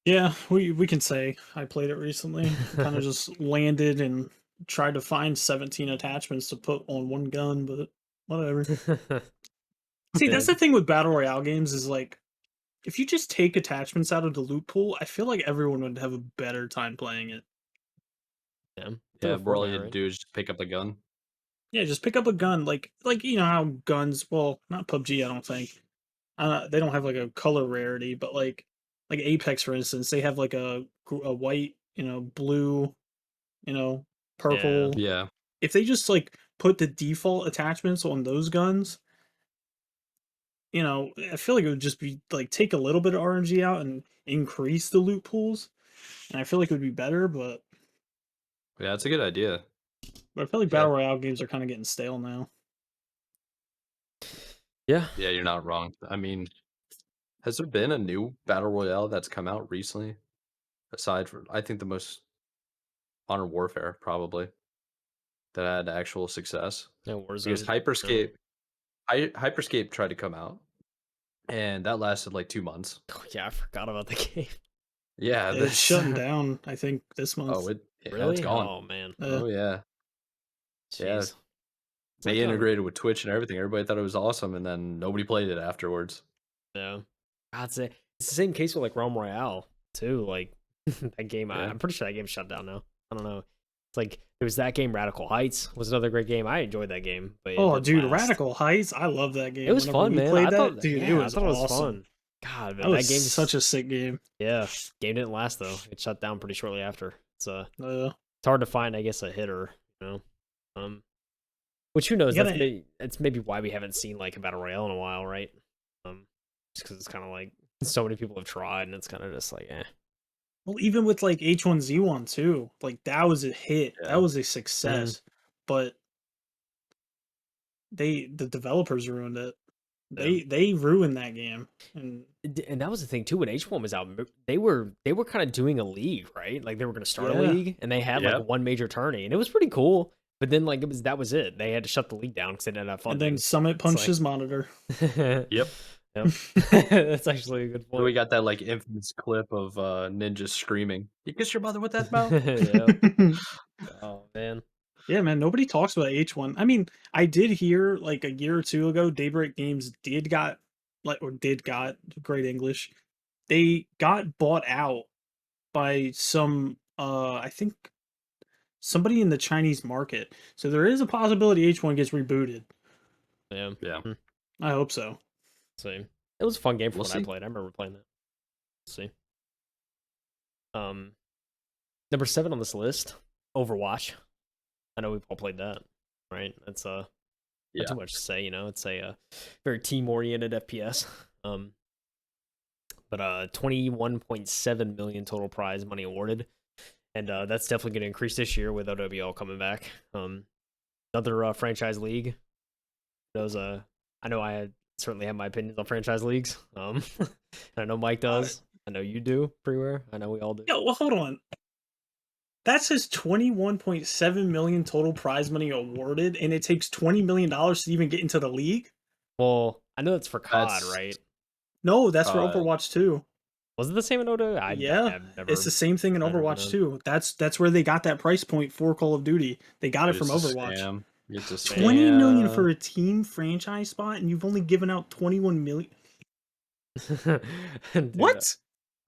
Yeah, we can say I played it recently. Kind of just landed and tried to find 17 attachments to put on one gun, but whatever. See, Yeah, that's the thing with battle royale games is like if you just take attachments out of the loot pool, I feel like everyone would have a better time playing it. yeah. Yeah, Through where all you Fortnite, had to right? do is just pick up a gun. Yeah, just pick up a gun, like you know how guns. Well, not PUBG, I don't think. They don't have like a color rarity, but like Apex, for instance, they have like a white, blue, Yeah, purple, Yeah. if they just like put the default attachments on those guns, I feel like it would just be like take a little bit of RNG out and increase the loot pools, and I feel like it would be better. But Yeah, that's a good idea. I feel like Yeah. battle royale games are kind of getting stale now. Yeah. Yeah, you're not wrong. I mean, has there been a new battle royale that's come out recently? Aside from, I think the most Modern Warfare probably that had actual success Yeah, because Warzone. Hyperscape tried to come out and that lasted like 2 months. Oh, yeah, I forgot about the game. Yeah, It's this. shutting down, I think, this Oh, month. it's Really? gone. Oh man. Uh, Oh yeah, yeah. Jeez. It's They like integrated with Twitch and everything. Everybody thought it was awesome, and then nobody played it afterwards. yeah. I'd say it's the same case with like Realm Royale too. Like that game, Yeah, I'm pretty sure that game's shut down now. I don't know. It's like there was that game. Radical Heights was another great game. I enjoyed that game, but it oh, didn't dude, last. Radical Heights, I love that game. It was Whenever fun, we man. I played thought, that, dude, it yeah, I was thought it was awesome. fun. God, That man, was that game such a sick game. yeah, game didn't last though. It shut down pretty shortly after. It's Uh, hard to find, I guess, a hitter. You know, which who knows? you gotta, That's maybe why we haven't seen like a battle royale in a while, right? Just because it's kind of like so many people have tried, and it's kind of just like, eh. well, even with like H1Z1 too, like that was a hit. That yeah, was a success. But the developers ruined it. Yeah. They ruined that game. And And that was the thing too. When H1 was out, they were kind of doing a league, right? Like they were going to start a yeah, league, and they had like yeah. one major tourney, and it was pretty cool. But then like that was it. They had to shut the league down because they didn't have and funding. then Summit punched like- his monitor. Yep. Yep. That's actually a good We point. got that like infamous clip of Ninja screaming, "You kiss your mother with that mouth." Yep. Oh man. Yeah, man, nobody talks about H1. I mean, I did hear like a year or two ago, Daybreak Games did got great English. They got bought out by some I think somebody in the Chinese market. So there is a possibility H1 gets rebooted. Yeah. Yeah, I hope so. Same. It was a fun game for we'll when I see. played. I remember playing that. Let's see. Number 7 on this list, Overwatch. I know we've all played that, right? It's not Yeah, too much to say, you know. It's a very team-oriented FPS. But 21.7 million total prize money awarded, and that's definitely going to increase this year with OWL coming back. Another franchise league. Those I know I certainly have my opinions on franchise leagues. I know Mike does. I know you do, Preware. I know we all do. Yo, well, hold on. That says 21.7 million total prize money awarded, and it takes $20 million to even get into the league? Well, I know that's for COD, that's right? No, that's for uh, Overwatch 2. Was it the same in OWL? Yeah, I've never. it's the same thing in I've never been Overwatch on. 2. That's where they got that price point for Call of Duty. They got it from it's a Overwatch. scam. It's a 20 million scam. for a team franchise spot, and you've only given out 21 million. Dude, What?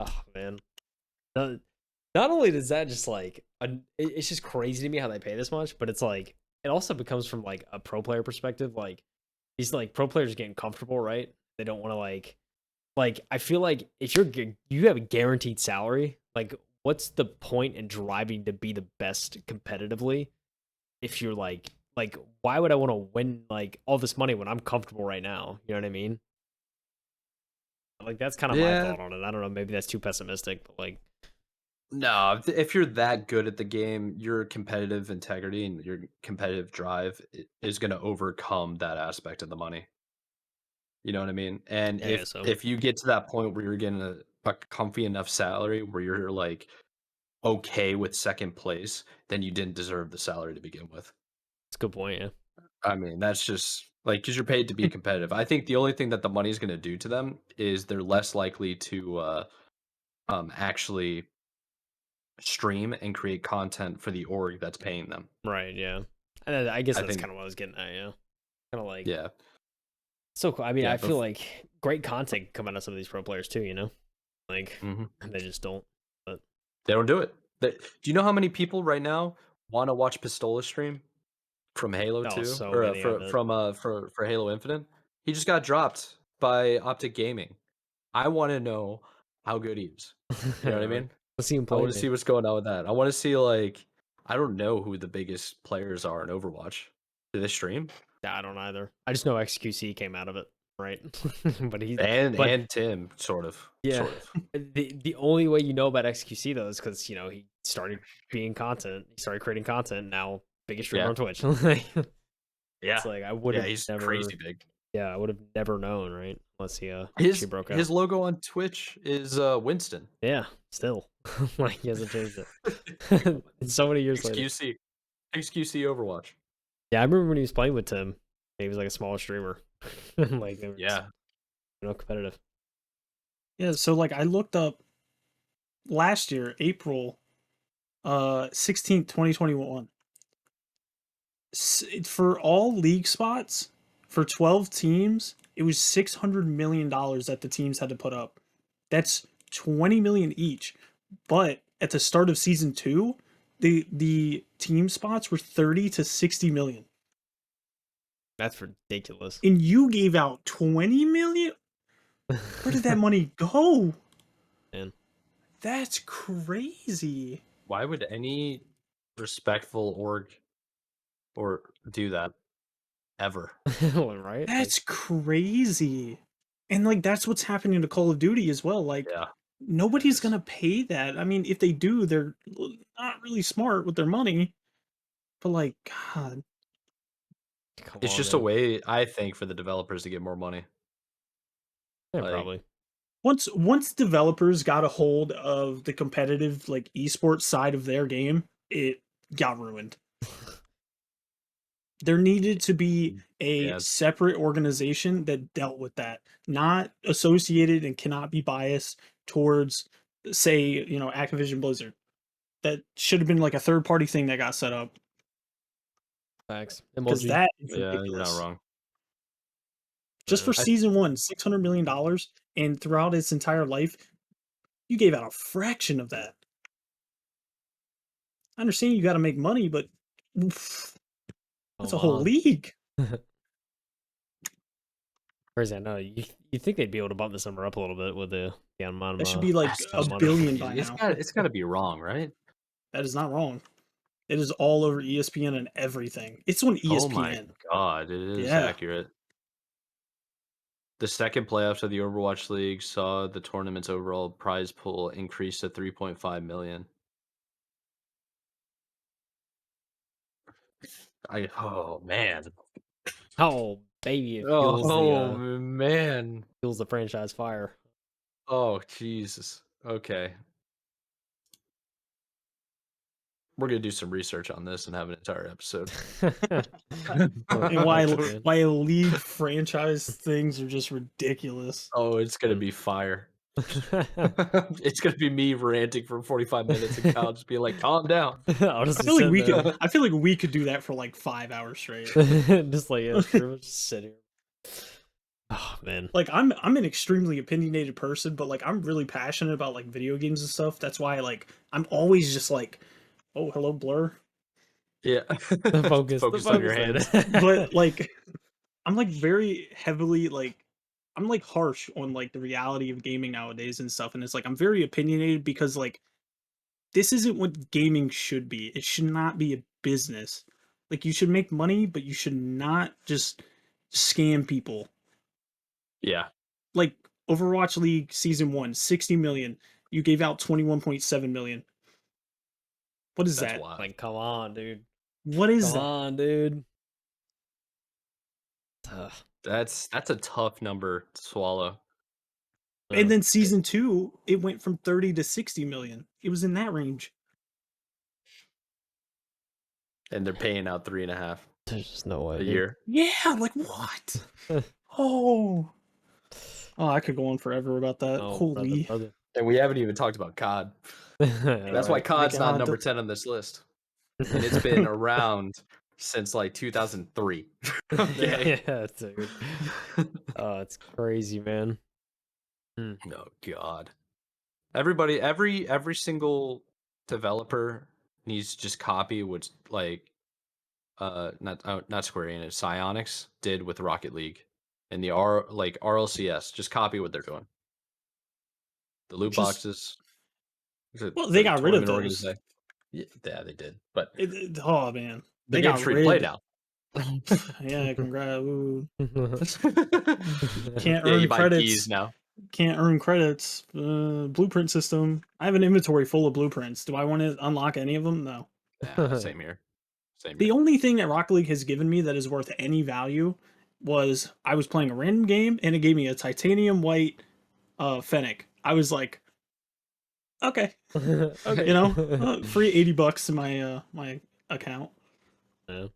oh man. Not only does that just like it's just crazy to me how they pay this much, but it's like it also becomes from like a pro player perspective. Like these like pro players getting comfortable, right? They don't want to like I feel like if you have a guaranteed salary, like what's the point in driving to be the best competitively if you're like why would I want to win like all this money when I'm comfortable right now? You know what I mean? Like that's kind of my Yeah, thought on it. I don't know, maybe that's too pessimistic, but like no. If you're that good at the game, your competitive integrity and your competitive drive is going to overcome that aspect of the money. You know what I mean? And yeah, so if you get to that point where you're getting a comfy enough salary where you're like okay with second place, then you didn't deserve the salary to begin with. it's a good point, yeah. I mean, that's just like because you're paid to be competitive. I think the only thing that the money's going to do to them is they're less likely to actually stream and create content for the org that's paying them. Right, yeah. And I guess I that's think, kind of what I was getting at, yeah. Kind of like yeah, so cool. I mean, yeah, I but feel like great content can come out of some of these pro players too, you know? Like mhm. they just don't. But They don't do it. Do you know how many people right now want to watch Pistola stream from Halo oh, 2 so or many of it. for Halo Infinite? He just got dropped by Optic Gaming. I want to know how good he is. You know what I Right. mean? Let's see him I play want to me. see what's going on with that. I want to see like I don't know who the biggest players are in Overwatch. Do they stream? I don't either. I just know XQC came out of it, right? but he, And but and Tim, sort of, yeah, sort of. the only way you know about XQC though is because he started being content. He started creating content. Now biggest streamer Yeah, on Twitch. Like, yeah, it's like I would yeah. have He's never. crazy big. Yeah, I would have never known, right? Unless he His she broke his out. logo on Twitch is Winston. Yeah, still like he hasn't changed it. And so many years later. XQC Overwatch. Yeah, I remember when he was playing with Tim. He was like a smaller streamer. Like they were just, Yeah, competitive. Yeah, so like I looked up last year, April 16th, 2021. For all league spots for 12 teams, it was $600 million that the teams had to put up. That's 20 million each. But at the start of season 2, the team spots were 30 to 60 million. That's ridiculous. And you gave out 20 million? Where did that money go? Man. That's crazy. why would any respectful org or do that ever? Right? That's crazy. And like that's what's happening to Call of Duty as well. Like Yeah, nobody's is. gonna pay that. I mean, if they do, they're not really smart with their money. But like, God, Come It's on, just a man. way, I think, for the developers to get more money. Yeah, Like, probably. once developers got a hold of the competitive like esports side of their game, it got ruined. There needed to be a yeah, separate organization that dealt with that, not associated and cannot be biased towards, say, Activision Blizzard. That should have been like a third party thing that got set up Facts. because Emoji. that is yeah, you're not ridiculous. wrong. Just for Yeah. season one, $600 million, and throughout its entire life, you gave out a fraction of that. I understand you got to make money, but oof, that's a Come whole on. league. Crazy. I know. You think they'd be able to bump this number up a little bit with the amount That should of be like Has to a money. billion be. by It's now. got to be wrong, right? That is not wrong. It is all over ESPN and everything. It's on Oh my ESPN. god, it is Yeah. accurate. The second playoffs of the Overwatch League saw the tournament's overall prize pool increase to 3.5 million. Oh man. Oh baby, it Oh man. fuels the franchise fire. Oh Jesus. Okay. We're gonna do some research on this and have an entire episode. And why Man. why league franchise things are just ridiculous. Oh, it's gonna be fire. It's gonna be me ranting for 45 minutes and Kyle just being like, calm down. I'll I just feel like sit we there. could I feel like we could do that for like 5 hours straight. Just like pretty much just sit here. Oh man. Like I'm an extremely opinionated person, but like I'm really passionate about like video games and stuff. That's why like I'm always just like, oh, hello Blur. Yeah. The focus on your there. hands. But like I'm like very heavily like I'm like harsh on like the reality of gaming nowadays and stuff, and it's like I'm very opinionated because like this isn't what gaming should be. It should not be a business. Like you should make money, but you should not just scam people. Yeah. Like Overwatch League season 1, 60 million. You gave out 21.7 million. What is That's that? wild. Like, come on, dude. What is Come that? on, dude. Ugh. That's a tough number to swallow. And then season 2, it went from 30 to 60 million. It was in that range. And they're paying out 3.5 There's just no way. a dude. year. Yeah, like what? Oh. Oh, I could go on forever about that. Oh, Holy. brother. And we haven't even talked about COD. That's why Right. COD's not God, number 10 on this list. And it's been around since like 2003. Okay. Yeah, dude. Oh, it's crazy, man. Oh god. Everybody, every single developer needs to just copy what's like not Square Enix, Psyonix did with Rocket League and the RLCS. Just copy what they're doing. The loot Just boxes. well, they got rid of tournament those. organization. Yeah, they did. But Oh man, the they game's got free to play rid. now. Yeah, congrats. Ooh. Can't Yeah, you earn buy keys credits. now. Can't earn credits. Blueprint system. I have an inventory full of blueprints. Do I want to unlock any of them? No. Yeah, same here. Same The here. only thing that Rocket League has given me that is worth any value was I was playing a random game and it gave me a titanium white Fennec. I was like, okay, Okay. free $80 in my account. Yeah.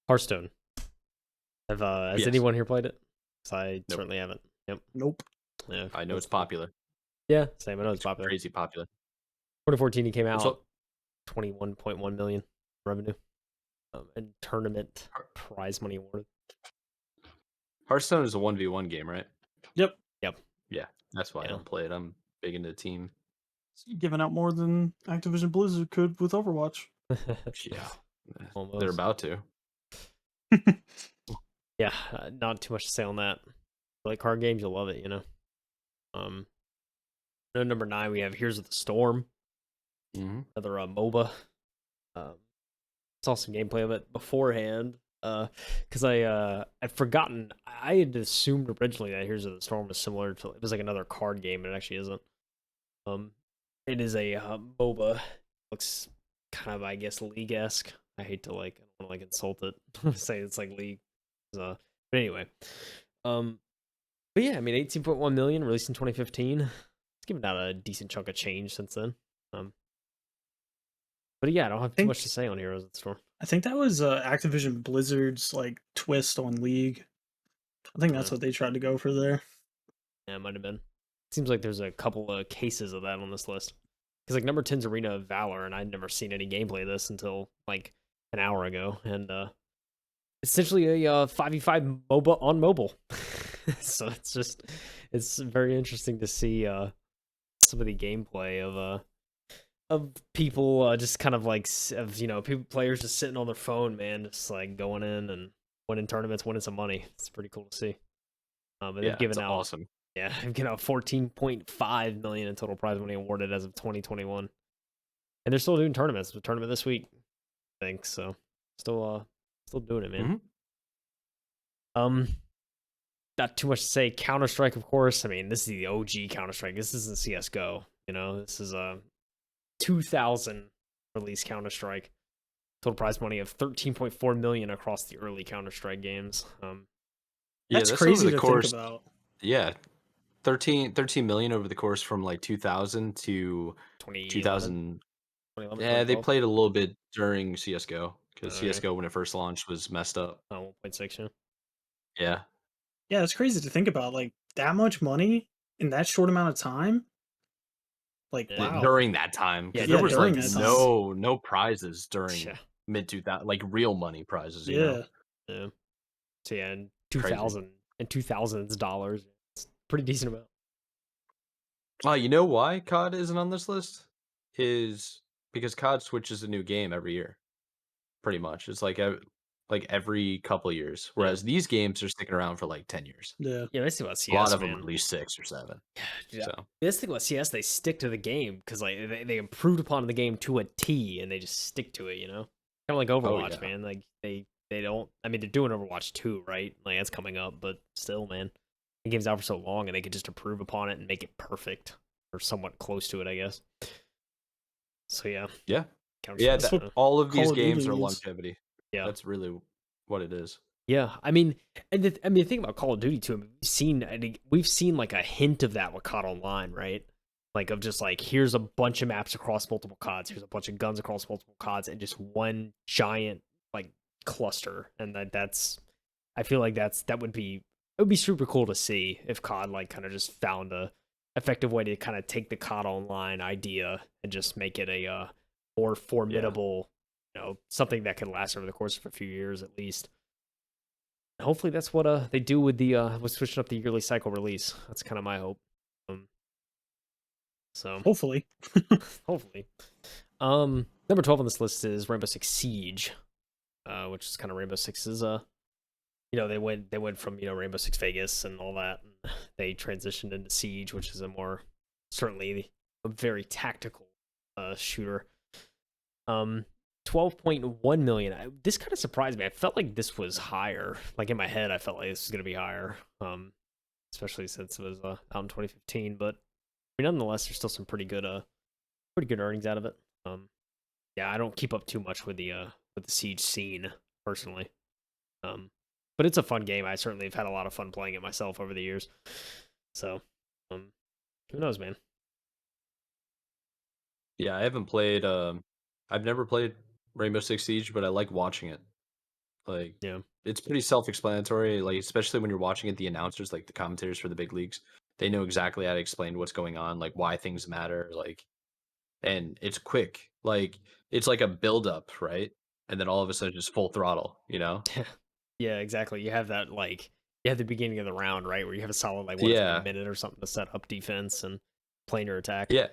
Hearthstone. Has Yes. anyone here played it? 'Cause I Nope. certainly haven't. Yep. Nope. Yeah. I know that's it's cool. popular. Yeah, same. I know it's It's popular. crazy popular. 2014, he came What's out up? 21.1 million revenue, and tournament Hear- prize money awarded. Hearthstone is a 1v1 game, right? Yep. Yep. Yeah, that's why I Yeah. don't play it. I'm big into team. Giving out more than Activision Blizzard could with Overwatch. Yeah, they're Almost. about to. Yeah, not too much to say on that. Like card games, you'll love it, you know. Number 9, we have Here's of the Storm, another MOBA. Saw some gameplay of it beforehand, because I'd forgotten. I had assumed originally that Here's of the Storm was similar to, it was like another card game, and it actually isn't. It is a MOBA. Looks kind of, I guess, League-esque. I hate to I don't want to insult it, say it's like League. But anyway, but yeah, I mean, 18.1 million released in 2015. It's given out a decent chunk of change since then. But yeah, I don't have too much to say on Heroes of the Storm. I think that was Activision Blizzard's like twist on League. I think that's what they tried to go for there. Yeah, it might have been. Seems like there's a couple of cases of that on this list. Because like number 10's Arena of Valor, and I'd never seen any gameplay of this until like an hour ago. And essentially a 5v5 MOBA on mobile. So it's very interesting to see some of the gameplay of people just kind of like players just sitting on their phone, man, just like going in and winning tournaments, winning some money. It's pretty cool to see. But Yeah, they've given it's out awesome. Yeah, they've given out 14.5 million in total prize money awarded as of 2021, and they're still doing tournaments. The tournament this week, I think so. Still doing it, man. Not too much to say. Counter-Strike, of course. I mean, this is the OG Counter-Strike. This isn't CSGO. You know, this is a 2000 release Counter-Strike. Total prize money of 13.4 million across the early Counter-Strike games. That's crazy to think about. Yeah, 13 million over the course from like 2000 to 2000. Yeah, they played a little bit during CSGO because CSGO when it first launched was messed up. 1.6, yeah. Yeah. Yeah, it's crazy to think about. Like that much money in that short amount of time. Like wow. During that time, because there was like no prizes during mid 2000, like real money prizes. You know? Yeah. So yeah, in 2000 and 2000's dollars, it's a pretty decent amount. You know why COD isn't on this list? Is because COD switches a new game every year. Pretty much, it's like every couple of years, whereas these games are sticking around for like 10 years. Yeah, that's the thing about CS. A lot of them at least 6 or 7. Yeah. So this thing about CS, they stick to the game because like they improved upon the game to a T, and they just stick to it. You know, kind of like Overwatch, man. Like they don't. I mean, they're doing Overwatch 2, right? Like that's coming up, but still, man, the game's out for so long, and they could just improve upon it and make it perfect or somewhat close to it, I guess. So yeah, all of these games are longevity. Yeah, that's really what it is. Yeah, I mean, and the thing about Call of Duty too, I mean, we've seen like a hint of that with COD Online, right? Like of just like here's a bunch of maps across multiple CODs, here's a bunch of guns across multiple CODs, and just one giant like cluster, and that's I feel like it would be super cool to see if COD like kind of just found a effective way to kind of take the COD Online idea and just make it a more formidable, something that can last over the course of a few years at least. Hopefully that's what they do with the with switching up the yearly cycle release. That's kind of my hope. So hopefully. Number 12 on this list is Rainbow Six Siege, which is kind of Rainbow Six's they went from Rainbow Six Vegas and all that, and they transitioned into Siege, which is a more certainly a very tactical shooter. 12.1 million. This kind of surprised me. I felt like this was higher. Like in my head, I felt like this was gonna be higher. Especially since it was out in 2015. But I mean, nonetheless, there's still some pretty good earnings out of it. Yeah, I don't keep up too much with the Siege scene personally. But it's a fun game. I certainly have had a lot of fun playing it myself over the years. So, who knows, man? Yeah, I haven't played. I've never played Rainbow Six Siege, but I like watching it. Like, Yeah. it's pretty self-explanatory. Like, especially when you're watching it, the announcers, like the commentators for the big leagues, they know exactly how to explain what's going on, like why things matter. Like, and it's quick. Like, it's like a build-up, right? And then all of a sudden, just full throttle. You know? Yeah, exactly. You have that you have the beginning of the round, right, where you have a solid what is it, a Yeah, minute or something to set up defense and plan your attack. yeah.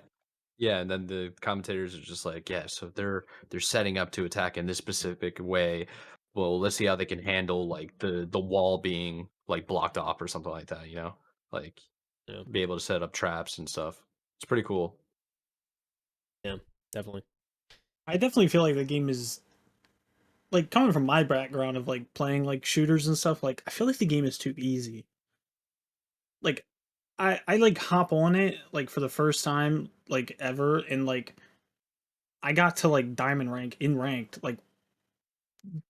Yeah, and then the commentators are just like, yeah, so they're setting up to attack in this specific way. Well, let's see how they can handle like the wall being like blocked off or something like that, you know? Like Yeah, be able to set up traps and stuff. It's pretty cool. yeah, definitely. I definitely feel like the game is like coming from my background of like playing like shooters and stuff. Like I feel like the game is too easy. Like I like hop on it like for the first time like ever, and like I got to like diamond rank in ranked, like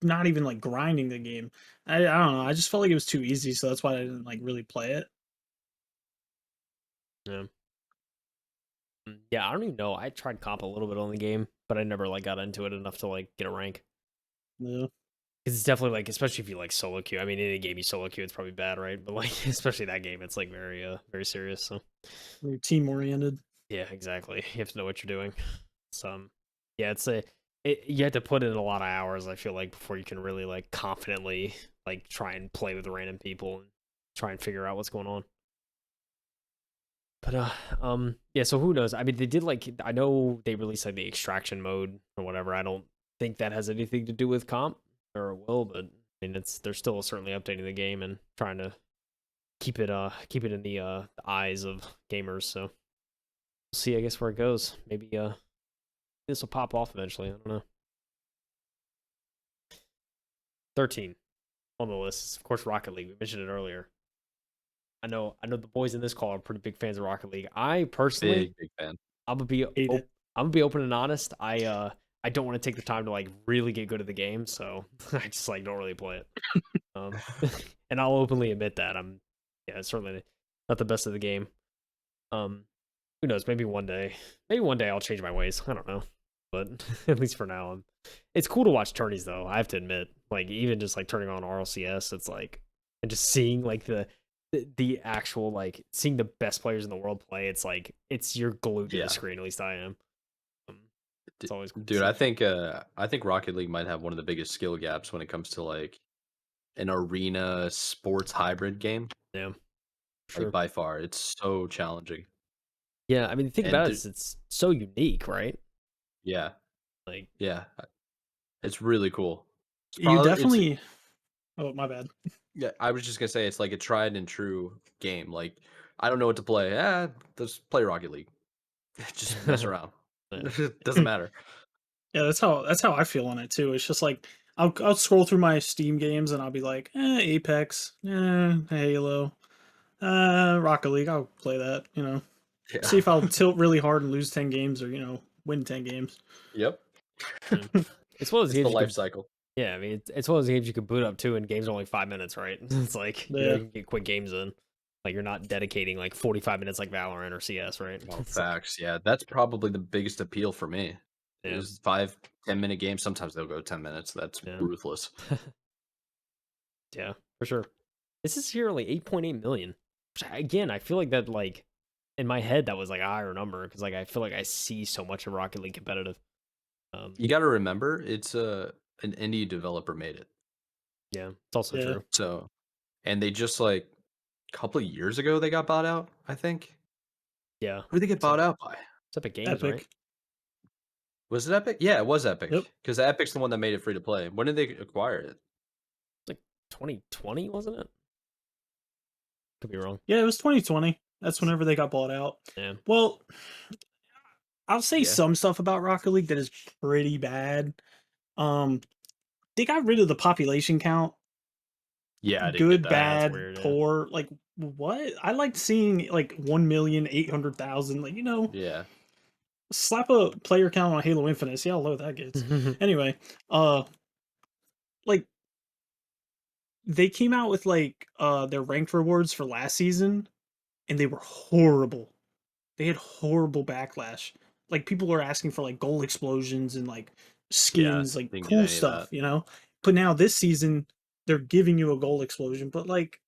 not even like grinding the game. I don't know. I just felt like it was too easy, so that's why I didn't like really play it. Yeah. Yeah, I don't even know. I tried comp a little bit on the game, but I never got into it enough to get a rank. Yeah. Because it's definitely especially if you like solo queue. I mean, any game you solo queue, it's probably bad, right? But especially that game, it's very serious. So You're team oriented. yeah, exactly. You have to know what you're doing. So yeah, you have to put in a lot of hours. I feel like before you can really confidently try and play with random people and try and figure out what's going on. But yeah. So who knows? I mean, they did I know they released the extraction mode or whatever. I don't think that has anything to do with comp or it will, but I mean, they're still certainly updating the game and trying to keep it in the eyes of gamers. So we'll see. I guess where it goes. Maybe this will pop off eventually. I don't know. 13 on the list is, of course, Rocket League. We mentioned it earlier. I know the boys in this call are pretty big fans of Rocket League. I personally, Big fan. I'm gonna be Hate it. I'm gonna be open and honest. I don't want to take the time to really get good at the game, so I just don't really play it. And I'll openly admit that yeah, certainly not the best of the game. Who knows? Maybe one day I'll change my ways. I don't know, but at least for now, it's cool to watch tourneys though. I have to admit, even just turning on RLCS, it's and just seeing the actual seeing the best players in the world play. It's you're glued to Yeah. the screen. At least I am. It's always cool to Dude, see. I think Rocket League might have one of the biggest skill gaps when it comes to an arena sports hybrid game. Yeah, Like sure. by far, it's so challenging. Yeah, I mean, the thing And about it is it's so unique, right? yeah, Like, yeah, it's really cool. It's You probably it's definitely. Oh, my bad. Yeah, I was just gonna say it's like a tried and true game. Like, I don't know what to play. Let's play Rocket League. Just mess around. yeah, Doesn't matter. Yeah, that's how I feel on it too. It's just like I'll scroll through my Steam games and I'll be like, Apex, Halo, Rocket League. I'll play that. Yeah. See if I'll tilt really hard and lose 10 games, or win 10 games. Yep. yeah. It's one of those It's the games you life could. cycle. Yeah, I mean, it's one of those games you could boot up to, and games are only 5 minutes, right? It's Yeah, you can get quick games in. You're not dedicating 45 minutes like Valorant or CS, right? Oh, It's facts. Yeah, that's probably the biggest appeal for me. yeah, Is 5, 10 minute games. Sometimes they'll go 10 minutes. That's yeah, ruthless. yeah, for sure. This is here 8.8 million. Which again, I feel like that in my head that was a higher number because I feel like I see so much of Rocket League competitive. You got to remember, it's an indie developer made it. Yeah, it's also yeah. true. So, and they just a couple of years ago they got bought out. I think. Yeah, Who did they get it's, bought out by? it's Epic Games, right? Epic. Was it Epic? Yeah, it was Yep. Epic. Because Epic's the one that made it free to play. When did they acquire it? 2020, wasn't it? Could be wrong. Yeah, it was 2020. That's whenever they got bought out. Yeah, Well, I'll say Yeah. some stuff about Rocket League that is pretty bad. They got rid of the population count. Yeah, I didn't get Good, that. Yeah, it's bad, weird. Yeah. poor. Like what? I liked seeing like 1,800,000. Like Yeah. slap a player count on Halo Infinite. See how low that gets. Anyway, uh, like they came out with like their ranked rewards for last season, and they were horrible. They had horrible backlash. Like people were asking for like gold explosions and like Yeah. skins, like Didn't get cool any of that. stuff. But now this season they're giving you a gold explosion, but like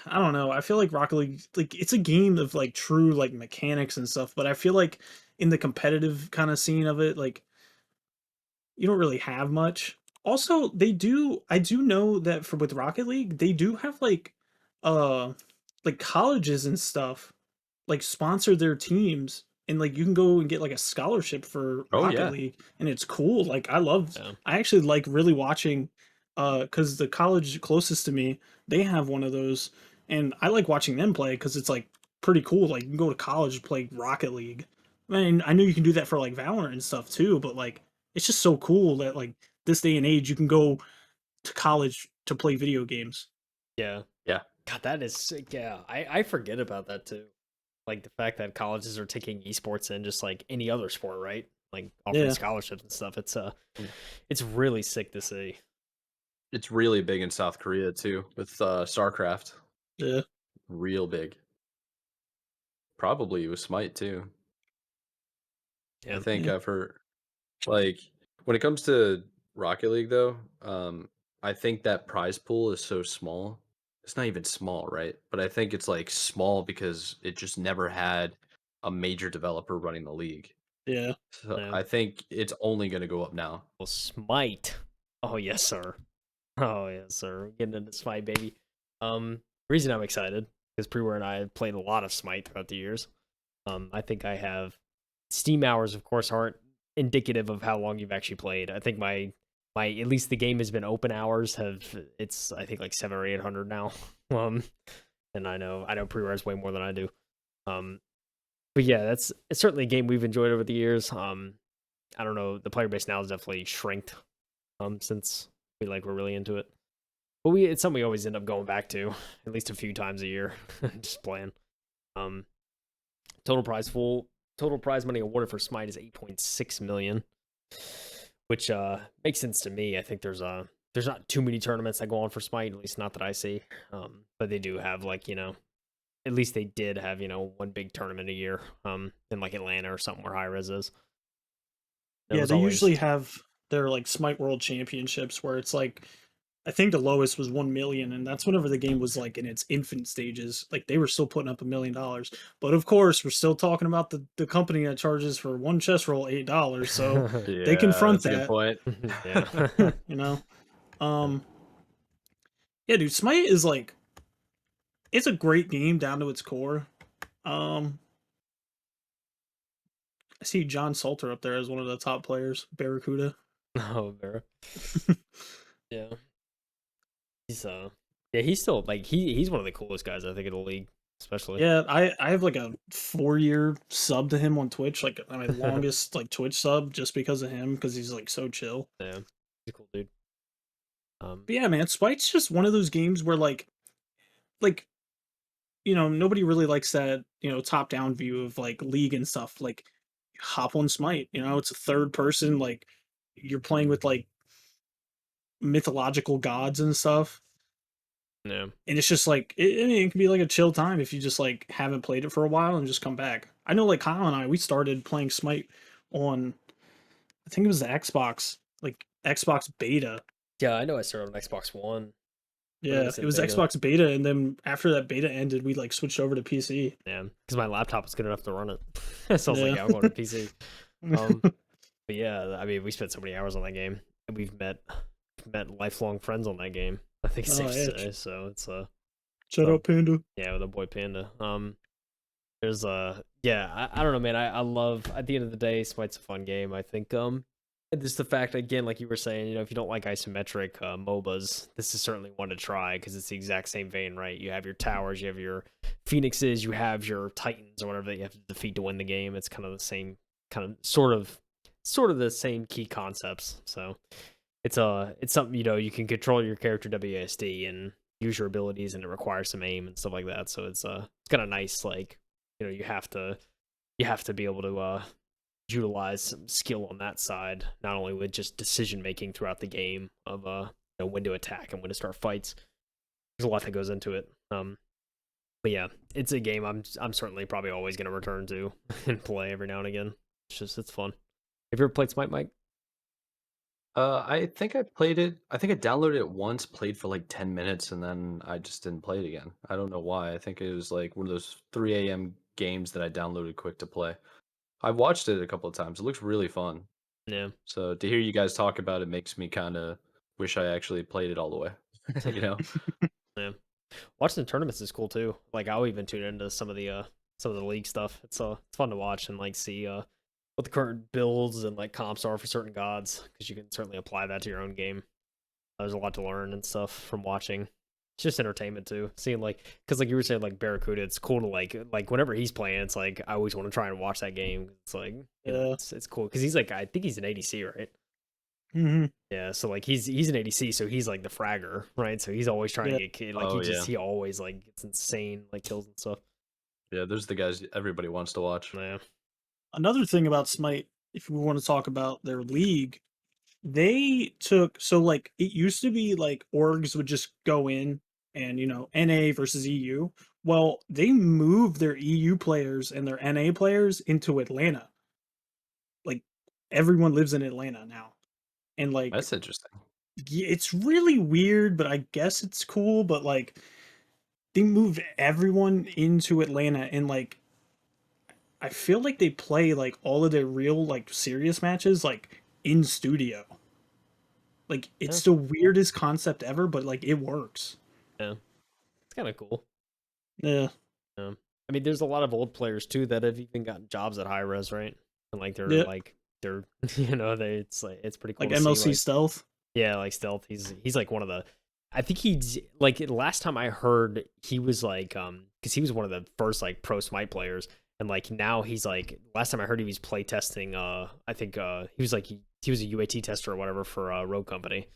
I don't know. I feel like Rocket League, like it's a game of like true like mechanics and stuff, but I feel like in the competitive kind of scene of it, like you don't really have much. Also, I do know that for with Rocket League, they do have uh like colleges and stuff like sponsor their teams and like you can go and get like a scholarship for Oh Rocket yeah. League and it's cool. Like Yeah. I actually like really watching cuz the college closest to me, they have one of those and I like watching them play cuz it's like pretty cool. Like you can go to college and play Rocket League. I mean, I know you can do that for like Valor and stuff too, but like it's just so cool that like this day and age you can go to college to play video games. Yeah. Yeah. God, that is sick. Yeah, I forget about that too. Like the fact that colleges are taking esports and just like any other sport, right? Like offering Yeah. scholarships and stuff. Mm. It's really sick to see. It's really big in South Korea too, with Starcraft. Yeah. Real big. Probably with Smite too. I Yeah. think Yeah. I've heard like when it comes to Rocket League though, I think that prize pool is so small. It's not even small, right? But I think it's like small because it just never had a major developer running the league. Yeah. So Yeah. I think it's only going to go up now. Well, Smite. Oh yes, sir. Oh yes, sir. We're getting into Smite, baby. Reason I'm excited is Preware and I have played a lot of Smite throughout the years. I think I have Steam hours, of course, aren't indicative of how long you've actually played. I think my at least the game has been open hours have it's I think like 700 or 800 now. And I know Preware is way more than I do. Um, but yeah, it's certainly a game we've enjoyed over the years. I don't know, the player base now is definitely shrinked. Since we're really into it. But it's something we always end up going back to at least a few times a year, just playing. Um, total prize money awarded for Smite is 8.6 million, which makes sense to me. I think there's not too many tournaments that go on for Smite, at least not that I see. But they do have at least they did have one big tournament a year, in like Atlanta or something where high res is. There Yeah, was they always usually have their like Smite World Championships where it's like I think the lowest was 1 million, and that's whenever the game was like in its infant stages. Like they were still putting up $1 million. But of course, we're still talking about the company that charges for one chess roll $8, so they Yeah, confront that's a good that. point. yeah. you know? Um yeah, dude, Smite is like it's a great game down to its core. Um I see John Salter up there as one of the top players, Barracuda. Oh, Vera. Yeah. He's yeah, he's still like he's one of the coolest guys I think in the league, especially. Yeah, I have like a 4-year sub to him on Twitch, like my longest like Twitch sub just because of him because he's like so chill. Yeah, he's a cool dude. But yeah, man, Spite's just one of those games where like nobody really likes that top down view of like League and stuff. Like hop on Smite, it's a third person like you're playing with like mythological gods and stuff. Yeah. And it's just like I mean, it can be like a chill time if you just like haven't played it for a while and just come back. I know like Kyle and I we started playing Smite on I think it was the Xbox, like Xbox beta. Yeah, I know I started on Xbox One when it Yeah, was it in was beta. Xbox beta, and then after that beta ended, we like switched over to PC. Yeah, because my laptop was good enough to run it. So I was like, Yeah. yeah, I'm going to PC. But yeah, I mean, we spent so many hours on that game, and we've met lifelong friends on that game. I think it's safe Oh, to yeah. say. So it's Shut up, Panda. yeah, with a boy Panda. There's yeah, I don't know, man. I love at the end of the day, Smite's a fun game. I think And just the fact, again, like you were saying, if you don't like isometric MOBAs, this is certainly one to try because it's the exact same vein, right? You have your towers, you have your phoenixes, you have your titans or whatever that you have to defeat to win the game. It's kind of the same, sort of the same key concepts. So it's something you can control your character WASD and use your abilities, and it requires some aim and stuff like that. So it's kind of nice, like you have to be able to utilize some skill on that side, not only with just decision making throughout the game of when to attack and when to start fights. There's a lot that goes into it. But yeah, it's a game I'm certainly probably always going to return to and play every now and again. It's fun. Have you ever played Smite, Mike? I think I played it. I think I downloaded it once, played for like 10 minutes, and then I just didn't play it again. I don't know why. I think it was like one of those 3 a.m. games that I downloaded quick to play. I've watched it a couple of times. It looks really fun. Yeah. So to hear you guys talk about it makes me kind of wish I actually played it all the way. You know? Yeah. Watching the tournaments is cool too. Like I'll even tune into some of the league stuff. It's fun to watch and like see what the current builds and like comps are for certain gods, because you can certainly apply that to your own game. There's a lot to learn and stuff from watching. It's just entertainment too. Seeing like, because like you were saying, like Barracuda, it's cool to like whenever he's playing, it's like I always want to try and watch that game. It's like it's cool because he's like, I think he's an ADC, right? Mm-hmm. Yeah, so like he's an ADC, so he's like the fragger, right? So he's always trying to get killed. Like Oh, yeah. he always like gets insane like kills and stuff. Yeah, there's the guys everybody wants to watch. Yeah. Another thing about Smite, if we want to talk about their league, they took like it used to be like orgs would just go in and NA versus EU. Well, they moved their EU players and their NA players into Atlanta. Like everyone lives in Atlanta now. And like That's interesting. it's really weird, but I guess it's cool, but like they moved everyone into Atlanta, and like I feel like they play like all of their real like serious matches like in studio. Like it's the weirdest concept ever, but like it works. Yeah, it's kind of cool. Yeah. I mean, there's a lot of old players too that have even gotten jobs at high res, right? And like they're Yeah. like they're it's like it's pretty cool Like to MLC see, like, Stealth. yeah, like Stealth. He's like one of the. I think he's like last time I heard he was like because he was one of the first like pro Smite players, and like now he's like last time I heard he was play testing. I think he was like he was a UAT tester or whatever for Rogue Company.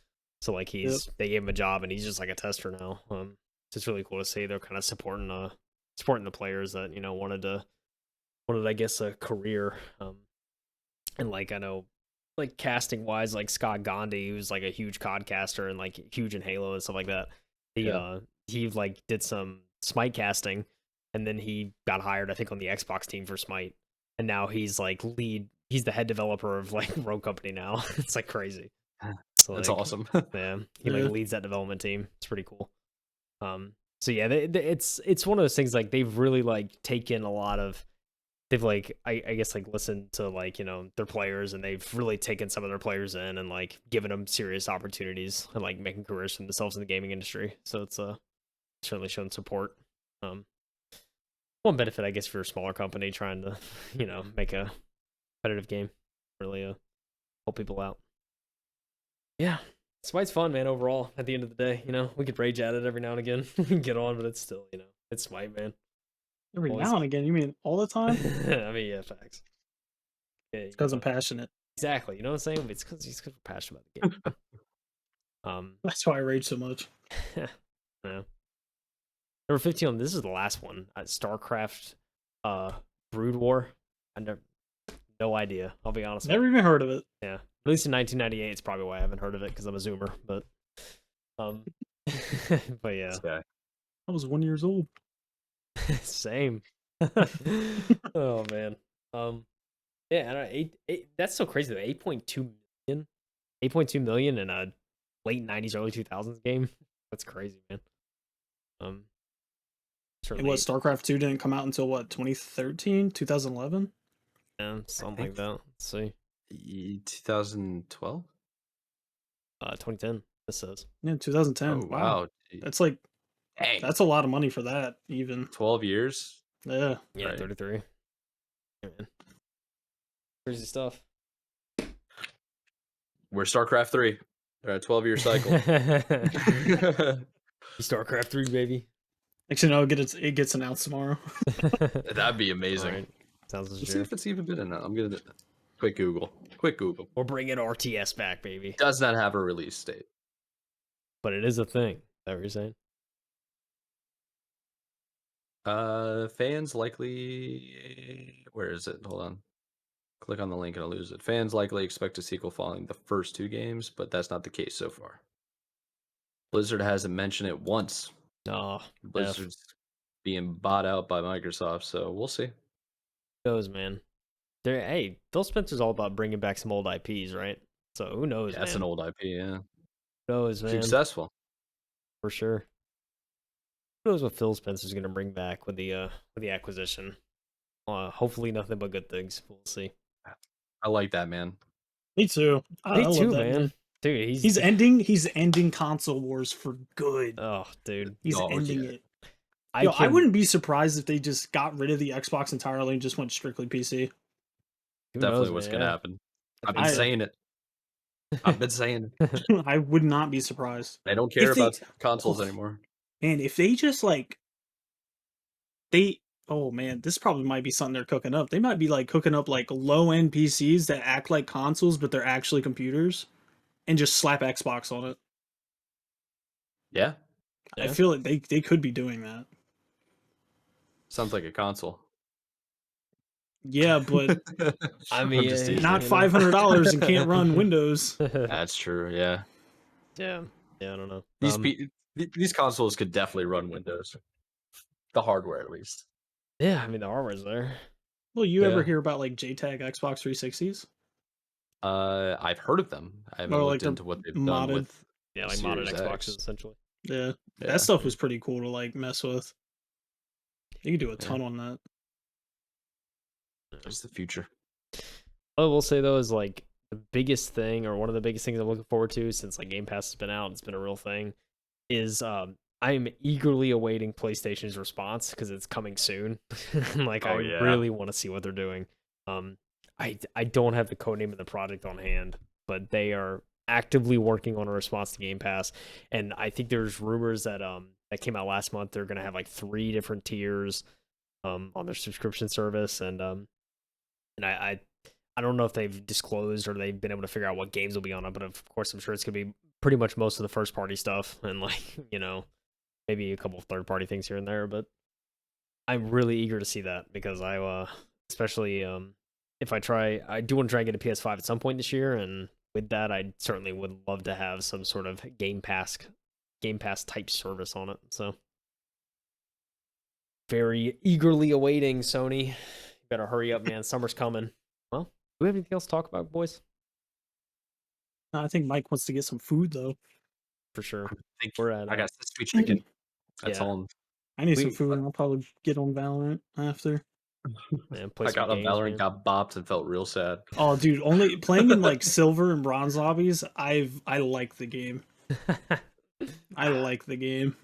So like they gave him a job and he's just like a tester now. It's just really cool to see they're kind of supporting the players that wanted I guess a career. And like I know, like casting wise, like Scott Gandhi, who's like a huge COD caster and like huge in Halo and stuff like that. He like did some Smite casting, and then he got hired I think on the Xbox team for Smite, and now he's like he's the head developer of like Rogue Company now. It's like crazy. So, That's like, awesome. yeah, he like leads that development team. It's pretty cool. So yeah, it's one of those things like they've really like taken a lot of they've like I guess like listened to like their players, and they've really taken some of their players in and like given them serious opportunities and like making careers for themselves in the gaming industry. So it's certainly shown support. One benefit I guess for a smaller company trying to make a competitive game, really help people out. Yeah. Smite's fun, man, overall. At the end of the day, we could rage at it every now and again. We can get on, but it's still, it's Smite, man. Every now and again, you mean all the time? I mean, yeah, facts. Yeah, it's because I'm passionate. Exactly. You know what I'm saying? It's because we're passionate about the game. That's why I rage so much. Yeah. Number 15. This is the last one. Starcraft, Brood War. No idea. I'll be honest. Never even heard of it. Yeah. At least in 1998, it's probably why I haven't heard of it, because I'm a Zoomer. But, but yeah. I was 1 year old. Same. Oh man. Yeah, I don't know, that's so crazy though. 8.2 million. 8.2 million in a late 90s, early 2000s game. That's crazy, man. It was StarCraft 2 didn't come out until what, 2013, 2011? Yeah, something like that. Let's see. 2012? 2010. This says. Yeah, 2010. Oh wow. That's like, dang. That's a lot of money for that. Even 12 years. Yeah. Yeah, right. 33. Yeah, man. Crazy stuff. We're Starcraft 3. They're at a 12-year cycle. Starcraft 3, baby. Actually, no, it gets announced tomorrow. That'd be amazing. Right. Sounds Let's see legit. if it's even been announced. I'm gonna quick Google. Quick Google. We're bringing RTS back, baby. Does not have a release date. But it is a thing. Is that what you're saying? Fans likely. Where is it? Hold on. Click on the link and I'll lose it. Fans likely expect a sequel following the first 2 games, but that's not the case so far. Blizzard hasn't mentioned it once. No. Blizzard's being bought out by Microsoft, so we'll see. Who knows, man? Hey, Phil Spencer's all about bringing back some old IPs, right? So who knows, Yeah, that's man? an old IP, yeah. Who knows, man? Successful. For sure. Who knows what Phil Spencer's going to bring back with the acquisition? Hopefully nothing but good things. We'll see. I like that, man. Me too. I Me love too, that, man. Dude, he's ending console wars for good. Oh, dude. He's Oh, ending yeah. it. I wouldn't be surprised if they just got rid of the Xbox entirely and just went strictly PC. Definitely what's going to happen. I've been saying it. I've been saying it. I would not be surprised. I don't care about consoles anymore. And if they just oh man, this probably might be something they're cooking up. They might be like cooking up like low-end PCs that act like consoles, but they're actually computers, and just slap Xbox on it. Yeah. I feel like they could be doing that. Sounds like a console. Yeah, but I mean, not $500 and can't run Windows. That's true. Yeah. Yeah. I don't know. These consoles could definitely run Windows. The hardware, at least. Yeah, I mean the hardware's there. Well, you ever hear about like JTAG Xbox 360s? I've heard of them. I haven't looked into what they've done with. Yeah, like modded Xboxes essentially. Yeah, that stuff was pretty cool to like mess with. You can do a ton on that. It's the future. What I will say though is like the biggest thing, or one of the biggest things I'm looking forward to since like Game Pass has been out, it's been a real thing, is I'm eagerly awaiting PlayStation's response because it's coming soon. Like I really want to see what they're doing. I don't have the codename of the project on hand, but they are actively working on a response to Game Pass, and I think there's rumors that that came out last month. They're gonna have like 3 different tiers on their subscription service, and I don't know if they've disclosed or they've been able to figure out what games will be on it, but of course I'm sure it's gonna be pretty much most of the first party stuff and like maybe a couple of third party things here and there. But I'm really eager to see that because I especially if I do want to try and get a PS5 at some point this year, and with that I certainly would love to have some sort of Game Pass type service on it. So very eagerly awaiting, Sony. You better hurry up, man. Summer's coming. Well, do we have anything else to talk about, boys? I think Mike wants to get some food though. For sure. I got sweet chicken. That's all. I need some food, and I'll probably get on Valorant after. Man, I got on Valorant, got bopped, and felt real sad. Oh, dude, only playing in like silver and bronze lobbies. I like the game. I like the game.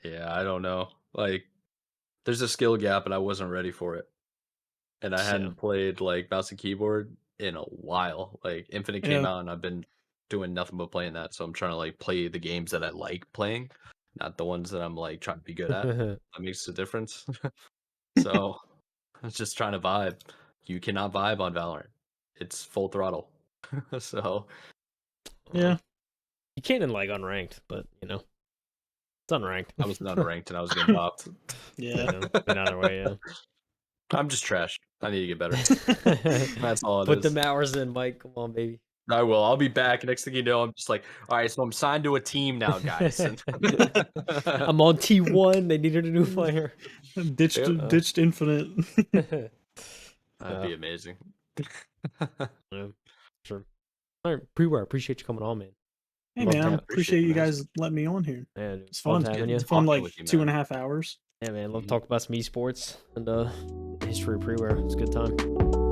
Yeah, I don't know. Like, there's a skill gap, and I wasn't ready for it. And I hadn't played like mouse and keyboard in a while. Like Infinite came out, and I've been doing nothing but playing that. So I'm trying to like play the games that I like playing, not the ones that I'm like trying to be good at. That makes a difference. So I was just trying to vibe. You cannot vibe on Valorant. It's full throttle. So yeah, you can't in like unranked, but it's unranked. I was unranked and I was getting bopped. Yeah, in either way, yeah. I'm just trash. I need to get better. That's all it Put is. them hours in, Mike. Come on, baby. I will. I'll be back. Next thing you know, I'm just like, all right, so I'm signed to a team now, guys. I'm on T1. They needed a new player. Ditched Infinite. That'd be amazing. Yeah, sure. All right, Preware, appreciate you coming on, man. Hey, man, I appreciate you guys letting me on here. Yeah, dude, it's fun. It's fun, like 2.5 hours. Yeah, man. Love to talk about some esports and history of Preware. It's a good time.